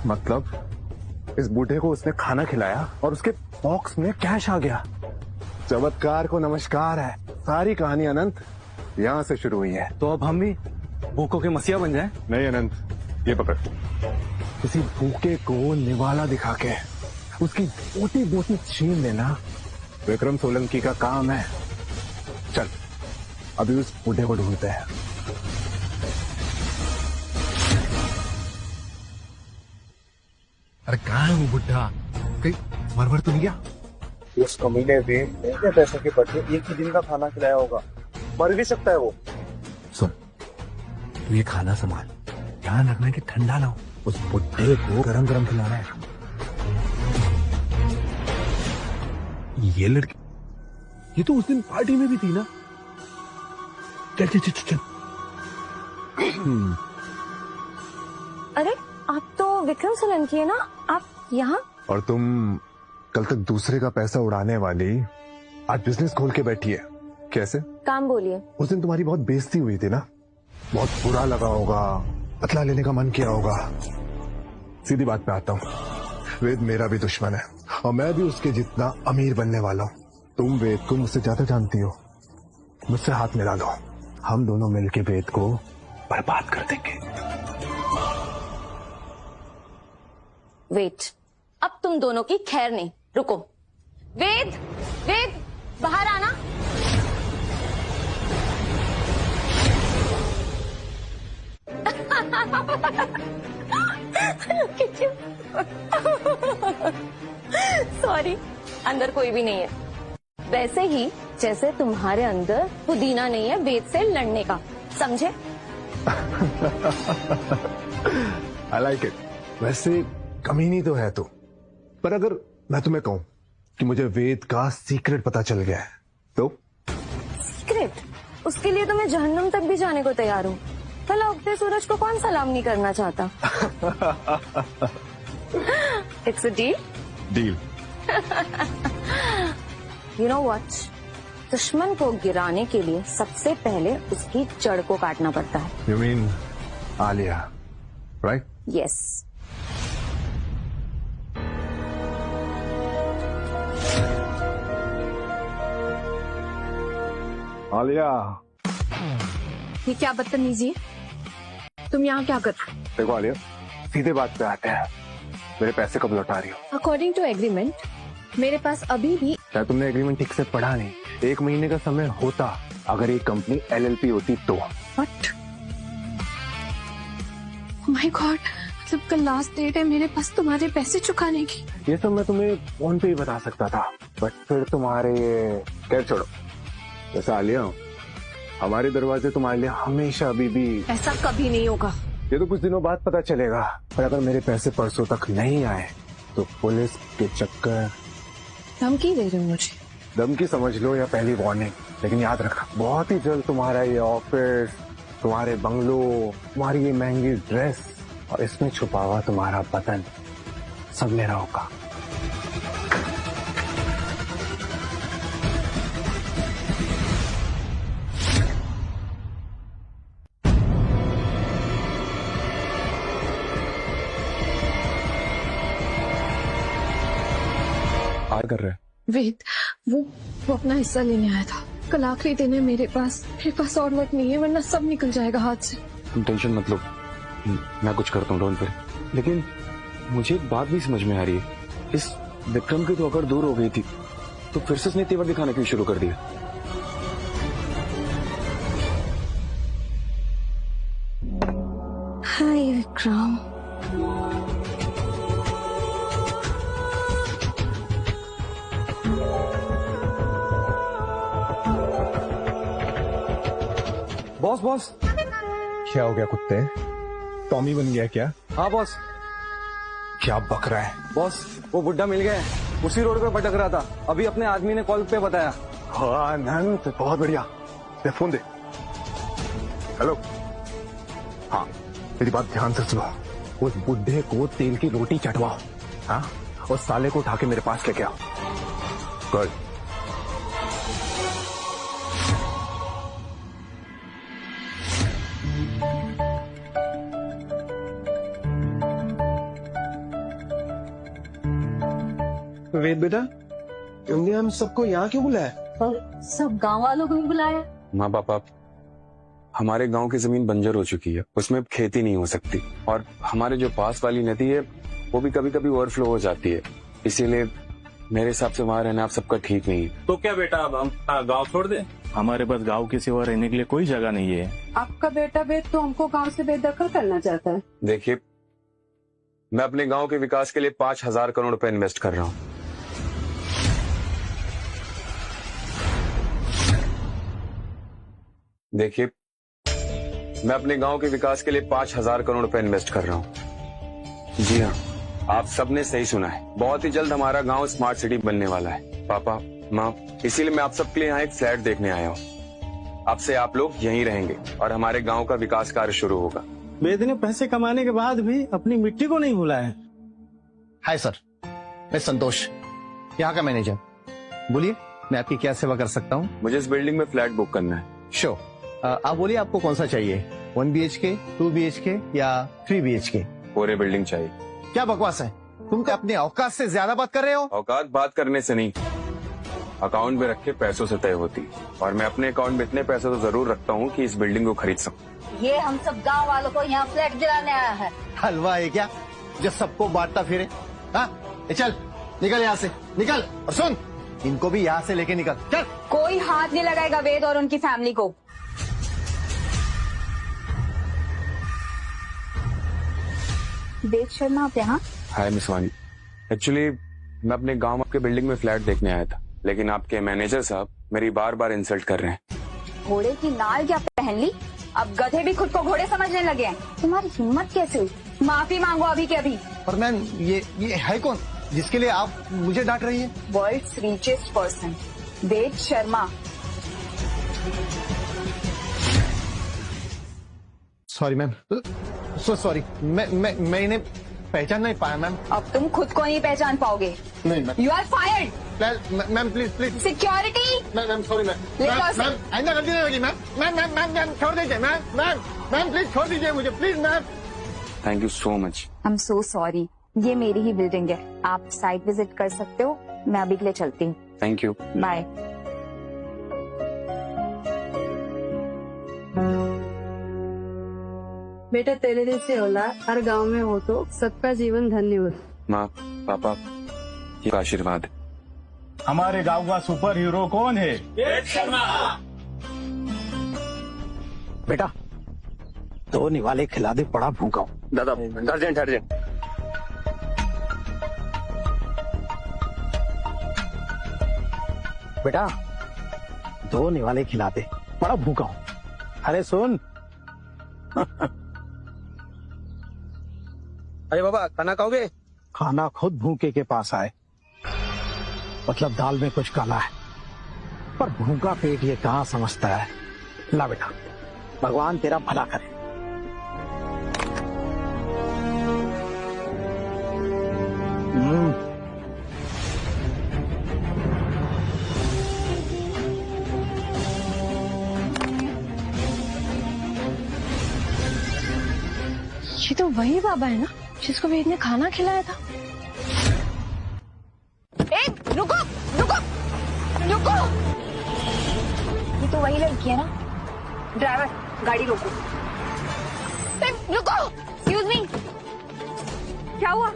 मतलब इस बूढ़े को उसने खाना खिलाया और उसके बॉक्स में कैश आ गया। चमत्कार को नमस्कार है। सारी कहानी अनंत यहाँ से शुरू हुई है। तो अब हम भी भूखों के मसीहा बन जाएं? नहीं अनंत, ये पकड़। किसी भूखे को निवाला दिखा के उसकी बोटी बोटी छीन लेना विक्रम सोलंकी का काम है। चल अभी उस बूढ़े को ढूंढते हैं। अरे कहाँ है वो बुढ़ा? कहीं मरमर तो नहीं गया? उस कमीने ने इतने पैसों के बदले एक ही दिन का खाना खिलाया होगा, मर भी सकता है वो। सुन, तू ये खाना संभाल, ध्यान रखना कि ठंडा ना हो। उस बुढ़े को गरम गरम खिलाना है। ये लड़की, ये तो उस दिन पार्टी में भी थी ना? चल चल चल चल। अरे आप तो विक्रम सोलंकी है ना, आप यहाँ? और तुम कल तक दूसरे का पैसा उड़ाने वाली आज बिजनेस खोल के बैठी है। कैसे? काम बोलिए। उस दिन तुम्हारी बहुत बेइज्जती हुई थी ना, बहुत बुरा लगा होगा, बदला लेने का मन किया होगा। सीधी बात पे आता हूँ, वेद मेरा भी दुश्मन है और मैं भी उसके जितना अमीर बनने वाला हूँ। तुम वेद को मुझसे ज्यादा जानती हो, मुझसे हाथ मिला लो, हम दोनों मिलके वेद को बर्बाद कर देंगे। वेट, अब तुम दोनों की खैर नहीं, रुको। वेद, वेद बाहर आना। सॉरी, अंदर कोई भी नहीं है। वैसे ही जैसे तुम्हारे अंदर पुदीना नहीं है वेद से लड़ने का, समझे? I like it. वैसे कमीनी तो है तू, पर अगर मैं तुम्हें कहूं कि मुझे वेद का सीक्रेट पता चल गया है तो? सीक्रेट? उसके लिए तो मैं जहन्नुम तक भी जाने को तैयार हूँ। भला उगते सूरज को कौन सलाम नहीं करना चाहता? It's a deal. Deal. You know what, दुश्मन को गिराने के लिए सबसे पहले उसकी जड़ को काटना पड़ता है। You mean Alia, right? Yes. Alia, ये क्या बदतमीजी है? तुम यहाँ क्या कर रहे हो? देखो आलिया, सीधे बात पे आते हैं। मेरे पैसे कब लौटा रही हो? अकॉर्डिंग टू एग्रीमेंट मेरे पास अभी भी। क्या तुमने एग्रीमेंट ठीक से पढ़ा नहीं? 1 महीने का समय होता अगर ये कंपनी LLP होती तो। व्हाट? माय गॉड, मतलब कल लास्ट डेट है मेरे पास तुम्हारे पैसे चुकाने की। ये सब मैं तुम्हें फोन पे ही बता सकता था, बट फिर तुम्हारे ये खैर छोड़ो। जैसा आलिया, हमारे दरवाजे तुम्हारे लिए हमेशा अभी भी। ऐसा कभी नहीं होगा। ये तो कुछ दिनों बाद पता चलेगा, पर अगर मेरे पैसे परसों तक नहीं आए तो पुलिस के चक्कर। धमकी दे रहे हो मुझे? धमकी समझ लो या पहली वार्निंग, लेकिन याद रखना बहुत ही जल्द तुम्हारा ये ऑफिस, तुम्हारे बंगलो, तुम्हारी ये महंगी ड्रेस और इसमें छुपा हुआ तुम्हारा बदन सब मेरा होगा। कर रहे? वेद, वो अपना हिस्सा लेने आया था। कल आखिरी दिन है मेरे पास और वक्त नहीं है, वरना सब निकल जाएगा हाथ से। तुम टेंशन मत लो, मैं कुछ करता हूँ, डोंट वरी। लेकिन मुझे एक बात भी समझ में आ रही है, इस विक्रम की तो अगर दूर हो गई थी तो फिर से उसने तेवर दिखाना क्यों शुरू कर दिया? हाय विक्रम। बॉस बॉस, क्या हो गया कुत्ते? टॉमी बन गया क्या? हाँ बॉस। क्या बक रहा है? बॉस, वो बुड्ढा मिल गया है, उसी रोड पे भटक रहा था, अभी अपने आदमी ने कॉल पे बताया। हाँ नंद, बहुत बढ़िया। दे फोन दे। हेलो। हाँ, मेरी बात ध्यान से सुनो। उस बुड्ढे को तेल की रोटी चटवाओ, हाँ, और साले को उठा के मेरे पास लेके आओ। गुड। वेद बेटा, तुमने हम सबको यहाँ क्यों बुलाया? और सब गांव वालों को भी बुलाया? माँ पापा, हमारे गांव की जमीन बंजर हो चुकी है, उसमें खेती नहीं हो सकती, और हमारे जो पास वाली नदी है वो भी कभी कभी ओवरफ्लो हो जाती है, इसीलिए मेरे हिसाब से वहाँ रहना आप सबका ठीक नहीं है। तो क्या बेटा, अब हम गांव छोड़ दें? हमारे पास गांव के सिवा रहने के लिए कोई जगह नहीं है। आपका बेटा वेद तो हमको गांव से बेदखल करना चाहता है। देखिए, मैं अपने गांव के विकास के लिए 5,000 करोड़ रुपए इन्वेस्ट कर रहा हूँ। देखिए, मैं अपने गांव के विकास के लिए 5,000 करोड़ रुपए इन्वेस्ट कर रहा हूँ। जी हाँ, आप सबने सही सुना है, बहुत ही जल्द हमारा गांव स्मार्ट सिटी बनने वाला है। पापा, माँ, इसीलिए मैं आप सबके लिए यहाँ एक फ्लैट देखने आया हूँ। अब से आप लोग यहीं रहेंगे और हमारे गांव का विकास कार्य शुरू होगा। वेद ने पैसे कमाने के बाद भी अपनी मिट्टी को नहीं भूला है। हाय सर, मैं संतोष, यहाँ का मैनेजर। बोलिए, मैं आपकी क्या सेवा कर सकता हूँ? मुझे इस बिल्डिंग में फ्लैट बुक करना है। श्योर, आप बोलिए आपको कौन सा चाहिए? 1 BHK, 2 BHK या 3 BHK? पूरे बिल्डिंग चाहिए। क्या बकवास है, तुम अपने औकात से ज्यादा बात कर रहे हो। औकात बात करने से नहीं, अकाउंट में रख के पैसों से तय होती है, और मैं अपने अकाउंट में इतने पैसे तो जरूर रखता हूँ कि इस बिल्डिंग को खरीद सकूं। ये हम सब गांव वालों को यहाँ फ्लैट दिलाने आया है। हलवा है क्या जो सबको बांटता फिरे? हाँ चल निकल यहाँ से, निकल। और सुन, इनको भी यहाँ से लेके निकल, चल। कोई हाथ नहीं लगाएगा वेद और उनकी फैमिली को। वेद शर्मा आप यहाँ? हाय मिस वानी, एक्चुअली मैं अपने गांव के बिल्डिंग में फ्लैट देखने आया था, लेकिन आपके मैनेजर साहब मेरी बार बार इंसल्ट कर रहे हैं। घोड़े की नाल क्या पहन ली? अब गधे भी खुद को घोड़े समझने लगे हैं। तुम्हारी हिम्मत कैसे हुई? माफी मांगो अभी के अभी। और मैम ये है कौन जिसके लिए आप मुझे डांट रही है? World's richest person Ved Sharma. Sorry ma'am, so sorry, मैं इन्हें पहचान नहीं पाया मैम। अब तुम खुद को नहीं पहचान पाओगे। नहीं ma'am. You are fired. Ma'am please. Security. Ma'am sorry ma'am, आइंदा गलती नहीं होगी मैम। मैम छोड़ दीजिए मैम प्लीज छोड़ दीजिए मुझे please ma'am. Thank you so much. I am so sorry, ये मेरी ही बिल्डिंग है, आप साइट विजिट कर सकते हो। मैं अभी के लिए चलती हूँ। Thank you, bye. बेटा तेरे जैसे औलाद हर गांव में हो तो सबका जीवन धन्य हो। माँ पापा ये आशीर्वाद है। हमारे गांव का सुपर हीरो कौन है? वेद शर्मा। बेटा 2 निवाले खिला दे, बड़ा भूखा हूँ। दादा अर्जेंट। बेटा 2 निवाले खिला दे, बड़ा भूखा हूँ। अरे सुन। अरे बाबा खाना खाओगे? खाना खुद भूखे के पास आए, मतलब दाल में कुछ काला है, पर भूखा पेट ये कहाँ समझता है। ला बेटा, भगवान तेरा भला करे। ये तो वही बाबा है ना जिसको वेद ने खाना खिलाया था। रुको रुको रुको, ये तो वही लड़की है ना? ड्राइवर गाड़ी रोको। रुको, एक्सक्यूज मी, क्या हुआ?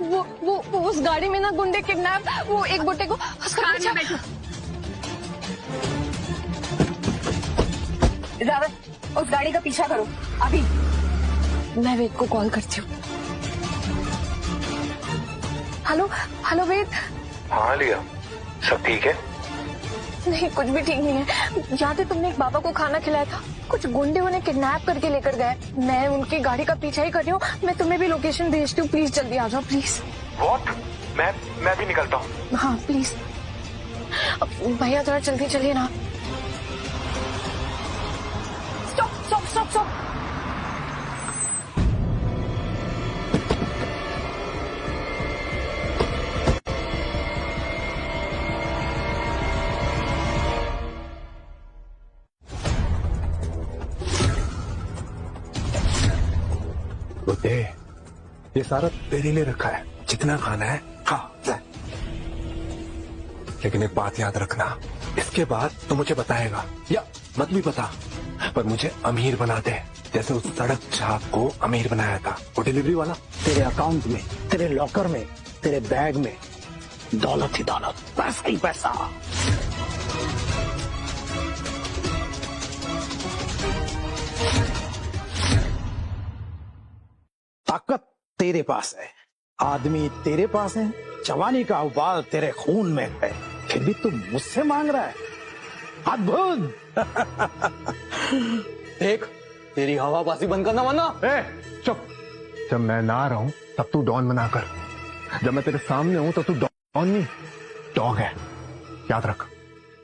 वो उस गाड़ी में ना गुंडे किडनैप वो एक बुड्ढे को बैठो। ड्राइवर उस गाड़ी का पीछा करो अभी। मैं वेद को कॉल करती हूँ। हेलो वेद। हाँ लिया, सब ठीक है? नहीं कुछ भी ठीक नहीं है। याद है तुमने एक बाबा को खाना खिलाया था, कुछ गुंडे उन्हें किडनैप करके लेकर गए। मैं उनकी गाड़ी का पीछा ही कर रही हूँ। मैं तुम्हें भी लोकेशन भेजती हूँ, प्लीज जल्दी आ जाओ प्लीज। What? मैं भी निकलता हूँ। हाँ प्लीज भैया जरा जल्दी चलिए ना। स्टॉप। बुद्धे, ये सारा तेरे लिए रखा है, जितना खाना है खा। लेकिन एक बात याद रखना, इसके बाद तो मुझे बताएगा या मत भी बता, पर मुझे अमीर बना दे, जैसे उस सड़क छाप को अमीर बनाया था वो डिलीवरी वाला। तेरे अकाउंट में, तेरे लॉकर में, तेरे बैग में दौलत ही दौलत, पैसा ही पैसा। ताकत तेरे पास है, आदमी तेरे पास है, जवानी का उबाल तेरे खून में है, फिर भी तू मुझसे मांग रहा है। अद्भुत। देख तेरी हवाबाजी बंद करना वरना। चुप। जब मैं ना रहूं तब तू डॉन बना कर, जब मैं तेरे सामने हूं तो तू डॉन नहीं डॉग है, याद रख।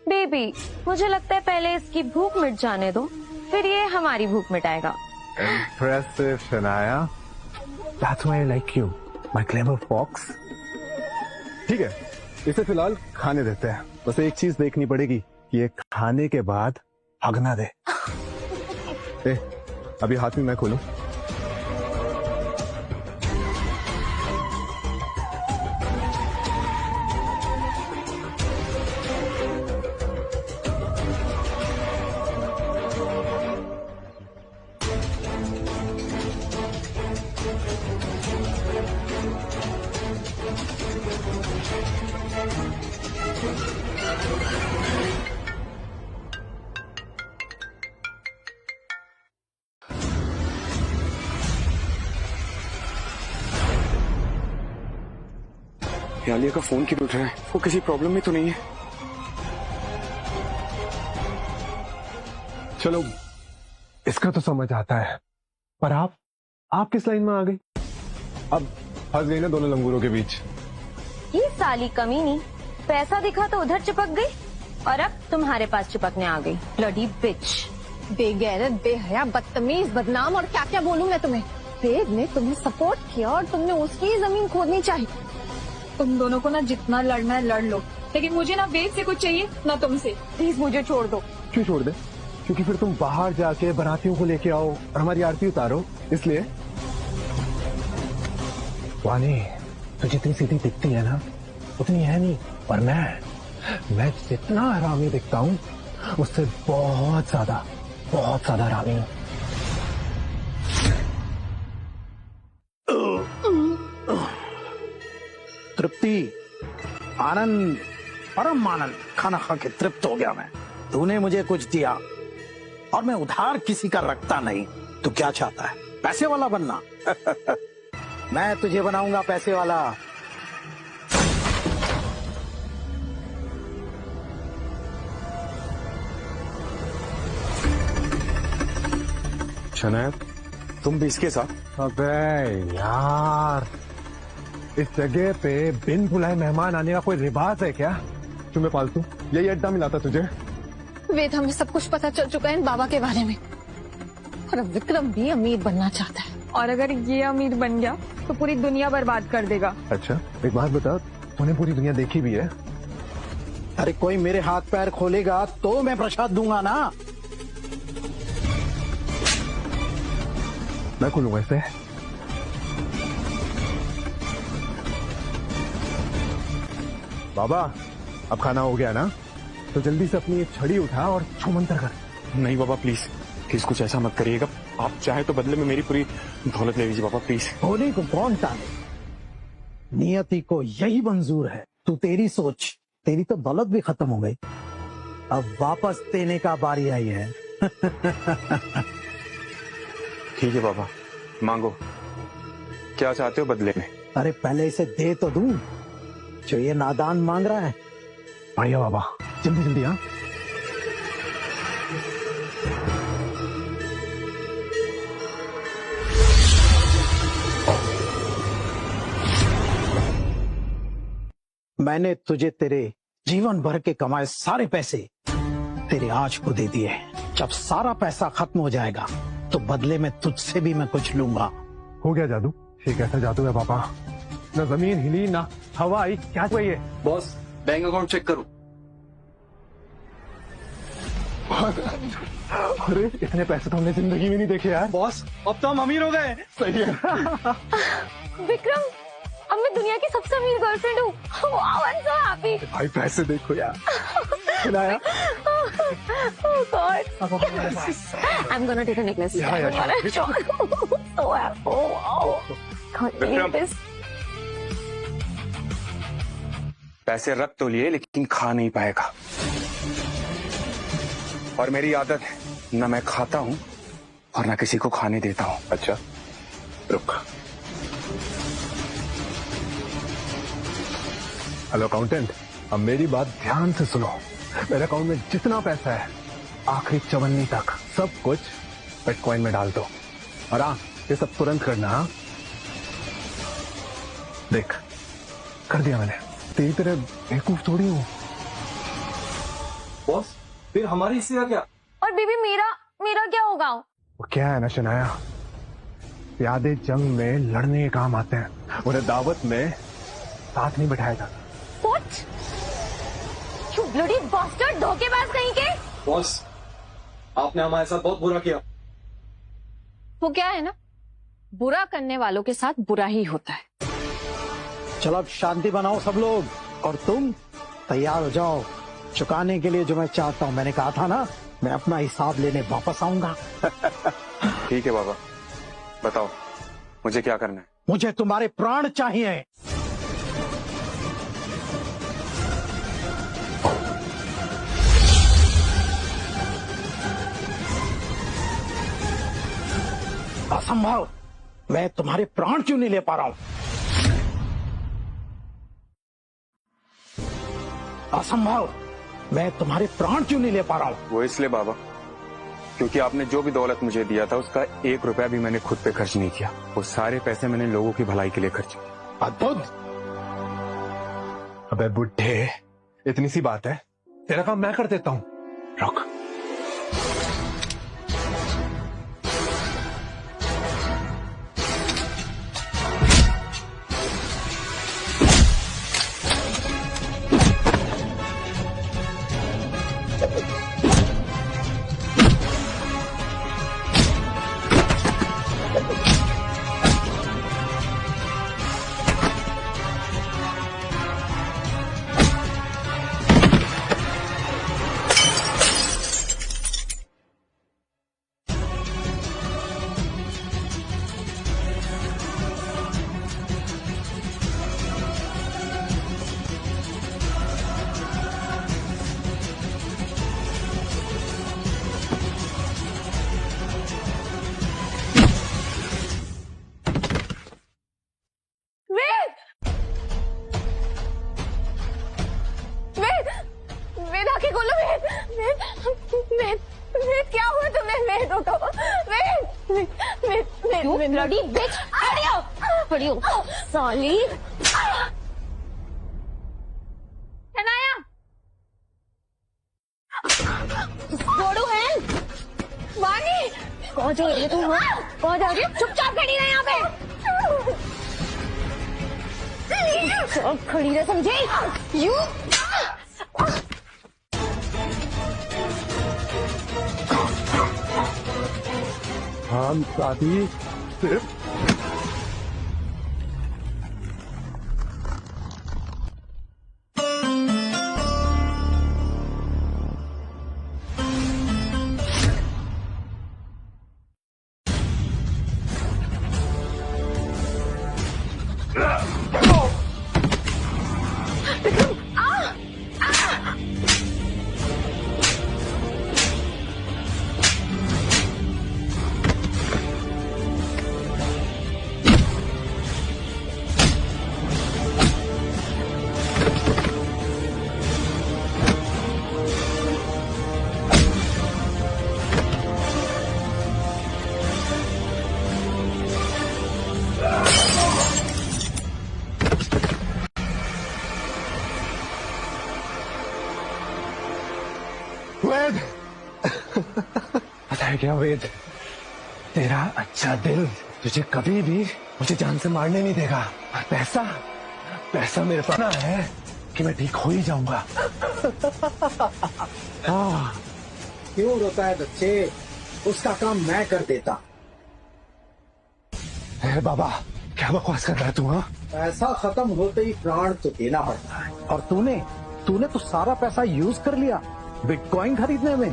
बेबी मुझे लगता है पहले इसकी भूख मिट जाने दो, फिर ये हमारी भूख मिटाएगा। Impressive, Shanaya. That's why I like you, my clever fox. ठीक है, इसे फिलहाल खाने देते हैं। बस एक चीज देखनी पड़ेगी, ये खाने के बाद भागना दे। अभी हाथ में मैं खोलूं। ये आलिया का फोन क्यों उठ रहा है? वो किसी प्रॉब्लम में तो नहीं है? चलो इसका तो समझ आता है, पर आप किस लाइन में आ गई? अब फंस गई ना दोनों लंगूरों के बीच। ये साली कमीनी, पैसा दिखा तो उधर चिपक गई और अब तुम्हारे पास चिपकने आ गई। ब्लडी बिच, बेगैरत, बेहया, बदतमीज, बदनाम और क्या क्या बोलूं मैं तुम्हें। वेद ने तुम्हें सपोर्ट किया और तुमने उसकी जमीन खोदनी चाहिए। तुम दोनों को ना जितना लड़ना है लड़ लो, लेकिन मुझे ना वेद से कुछ चाहिए ना तुमसे। प्लीज मुझे छोड़ दो। क्यों छोड़ दे? क्योंकि फिर तुम बाहर जाके बारातियों को लेके आओ और हमारी आरती उतारो, इसलिए। वानी, तो जितनी सीधी दिखती है ना उतनी है नहीं, और मैं जितना हरामी दिखता हूँ उससे बहुत ज्यादा हरामी हूँ। तृप्ति, आनंद, परम आनंद, खाना खा के तृप्त हो गया मैं। तूने मुझे कुछ दिया और मैं उधार किसी का रखता नहीं। तू क्या चाहता है? पैसे वाला बनना? मैं तुझे बनाऊंगा पैसे वाला। शनाया, तुम भी इसके साथ? अबे यार, इस जगह पे बिन बुलाए मेहमान आने का कोई रिवाज है क्या? तुम्हें फालतू यही अड्डा मिला था तुझे? वेद, हमें सब कुछ पता चल चुका है इन बाबा के बारे में, और अब विक्रम भी अमीर बनना चाहता है। और अगर ये अमीर बन गया तो पूरी दुनिया बर्बाद कर देगा। अच्छा, एक बात बता, तूने पूरी दुनिया देखी भी है? अरे कोई मेरे हाथ पैर खोलेगा तो मैं प्रसाद दूंगा ना। मैं खोलूंगा इसे? बाबा, अब खाना हो गया ना, तो जल्दी से अपनी एक छड़ी उठा और छूमंतर कर। नहीं बाबा, प्लीज कुछ ऐसा मत करिएगा। आप चाहे तो बदले में मेरी पूरी दौलत ले लीजिए बाबा, प्लीज। होने को कौन टाले? नियति को यही मंजूर है। तू तेरी सोच, तेरी तो दौलत भी खत्म हो गई, अब वापस देने का बारी आई है। ठीक है बाबा, मांगो, क्या चाहते हो बदले में? अरे पहले इसे दे तो दूं जो ये नादान मांग रहा है। आइए बाबा, जल्दी जल्दी। हाँ, मैंने तुझे तेरे जीवन भर के कमाए सारे पैसे तेरे आज को दे दिए। जब सारा पैसा खत्म हो जाएगा तो बदले में तुझसे भी मैं कुछ लूंगा। हो गया जादू? ये कैसा जादू है पापा? ना जमीन हिली ना हवा आई, क्या चाहिए? बॉस, बैंक अकाउंट चेक करो। अरे इतने पैसे तो हमने जिंदगी में नहीं देखे यार। बॉस, अब तो हम अमीर हो गए। सही है। विक्रम, अब मैं दुनिया की सबसे अमीर गर्लफ्रेंड हूँ। Wow, I'm so happy. भाई पैसे देखो यार। खिलाया? Oh God. I'm gonna take a necklace. So happy. Oh, can't believe this. पैसे रख तो लिए लेकिन खा नहीं पाएगा, और मेरी आदत है, न मैं खाता हूँ और न किसी को खाने देता हूँ। अच्छा रुक। हेलो अकाउंटेंट, अब मेरी बात ध्यान से सुनो। मेरे अकाउंट में जितना पैसा है आखिरी चवन्नी तक सब कुछ बिटकॉइन में डाल दो, और हाँ, ये सब तुरंत करना। हाँ, देख कर दिया मैंने। तेरी तरह बेवकूफ थोड़ी हूँ। बॉस, फिर हमारी हिस्से का क्या? और बीबी मेरा क्या होगा? वो क्या है ना शनाया, प्यादे जंग में लड़ने के काम आते हैं, उन्हें दावत में साथ नहीं बैठाया जाता। What? You bloody bastard, धोखेबाज कहीं के। बॉस, आपने हमारे साथ बहुत बुरा किया। वो क्या है ना, बुरा करने वालों के साथ बुरा ही होता है। चलो अब शांति बनाओ सब लोग, और तुम तैयार हो जाओ चुकाने के लिए जो मैं चाहता हूँ। मैंने कहा था ना, मैं अपना हिसाब लेने वापस आऊंगा। ठीक है बाबा, बताओ मुझे क्या करना है? मुझे तुम्हारे प्राण चाहिए। असंभव, मैं तुम्हारे प्राण क्यों नहीं ले पा रहा हूं? असंभव। मैं तुम्हारे प्राण क्यों नहीं ले पा रहा हूँ? वो इसलिए बाबा क्योंकि आपने जो भी दौलत मुझे दिया था उसका 1 रुपया भी मैंने खुद पे खर्च नहीं किया। वो सारे पैसे मैंने लोगों की भलाई के लिए खर्च किए। अद्भुत। अबे बुढ़े, इतनी सी बात है, तेरा काम मैं कर देता हूँ। रुक। ब्लडी बिच, खड़ी हो साली। हनाया, छोड़ो है वानी। कहाँ जा रही है तुम? कहाँ जा रही है? चुपचाप खड़ी रहे यहाँ पे। चुपचाप खड़ी रहे, समझे? यू हम शादी सिर्फ वेद। पता है क्या वेद, तेरा अच्छा दिल तुझे कभी भी मुझे जान से मारने नहीं देगा। और पैसा, पैसा मेरे पास ना है कि मैं ठीक हो ही जाऊंगा। क्यों रोता है बच्चे? उसका काम मैं कर देता। बाबा क्या बकवास कर रहा है तू? हाँ, पैसा खत्म होते ही प्राण तो देना पड़ता है। और तूने तो सारा पैसा यूज कर लिया बिटकॉइन खरीदने में।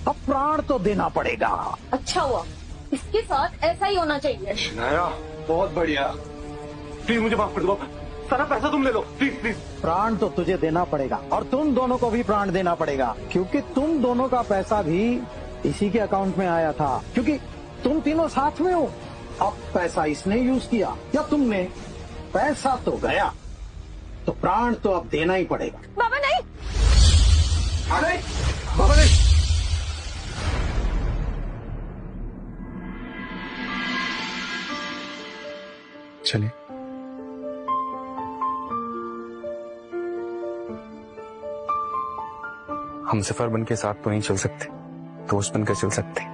अब प्राण तो देना पड़ेगा। अच्छा हुआ, इसके साथ ऐसा ही होना चाहिए। नया, बहुत बढ़िया। प्लीज मुझे माफ कर दो, सारा पैसा तुम ले लो, प्लीज प्लीज। प्राण तो तुझे देना पड़ेगा और तुम दोनों को भी प्राण देना पड़ेगा, क्योंकि तुम दोनों का पैसा भी इसी के अकाउंट में आया था, क्योंकि तुम तीनों साथ में हो। अब पैसा इसने यूज किया या तुमने? पैसा तो गया, तो प्राण तो अब देना ही पड़ेगा। बाबा नहीं, अरे बाबा नहीं। चलिए। हम सफर बन के साथ तो नहीं चल सकते, दोस्त बनकर चल सकते।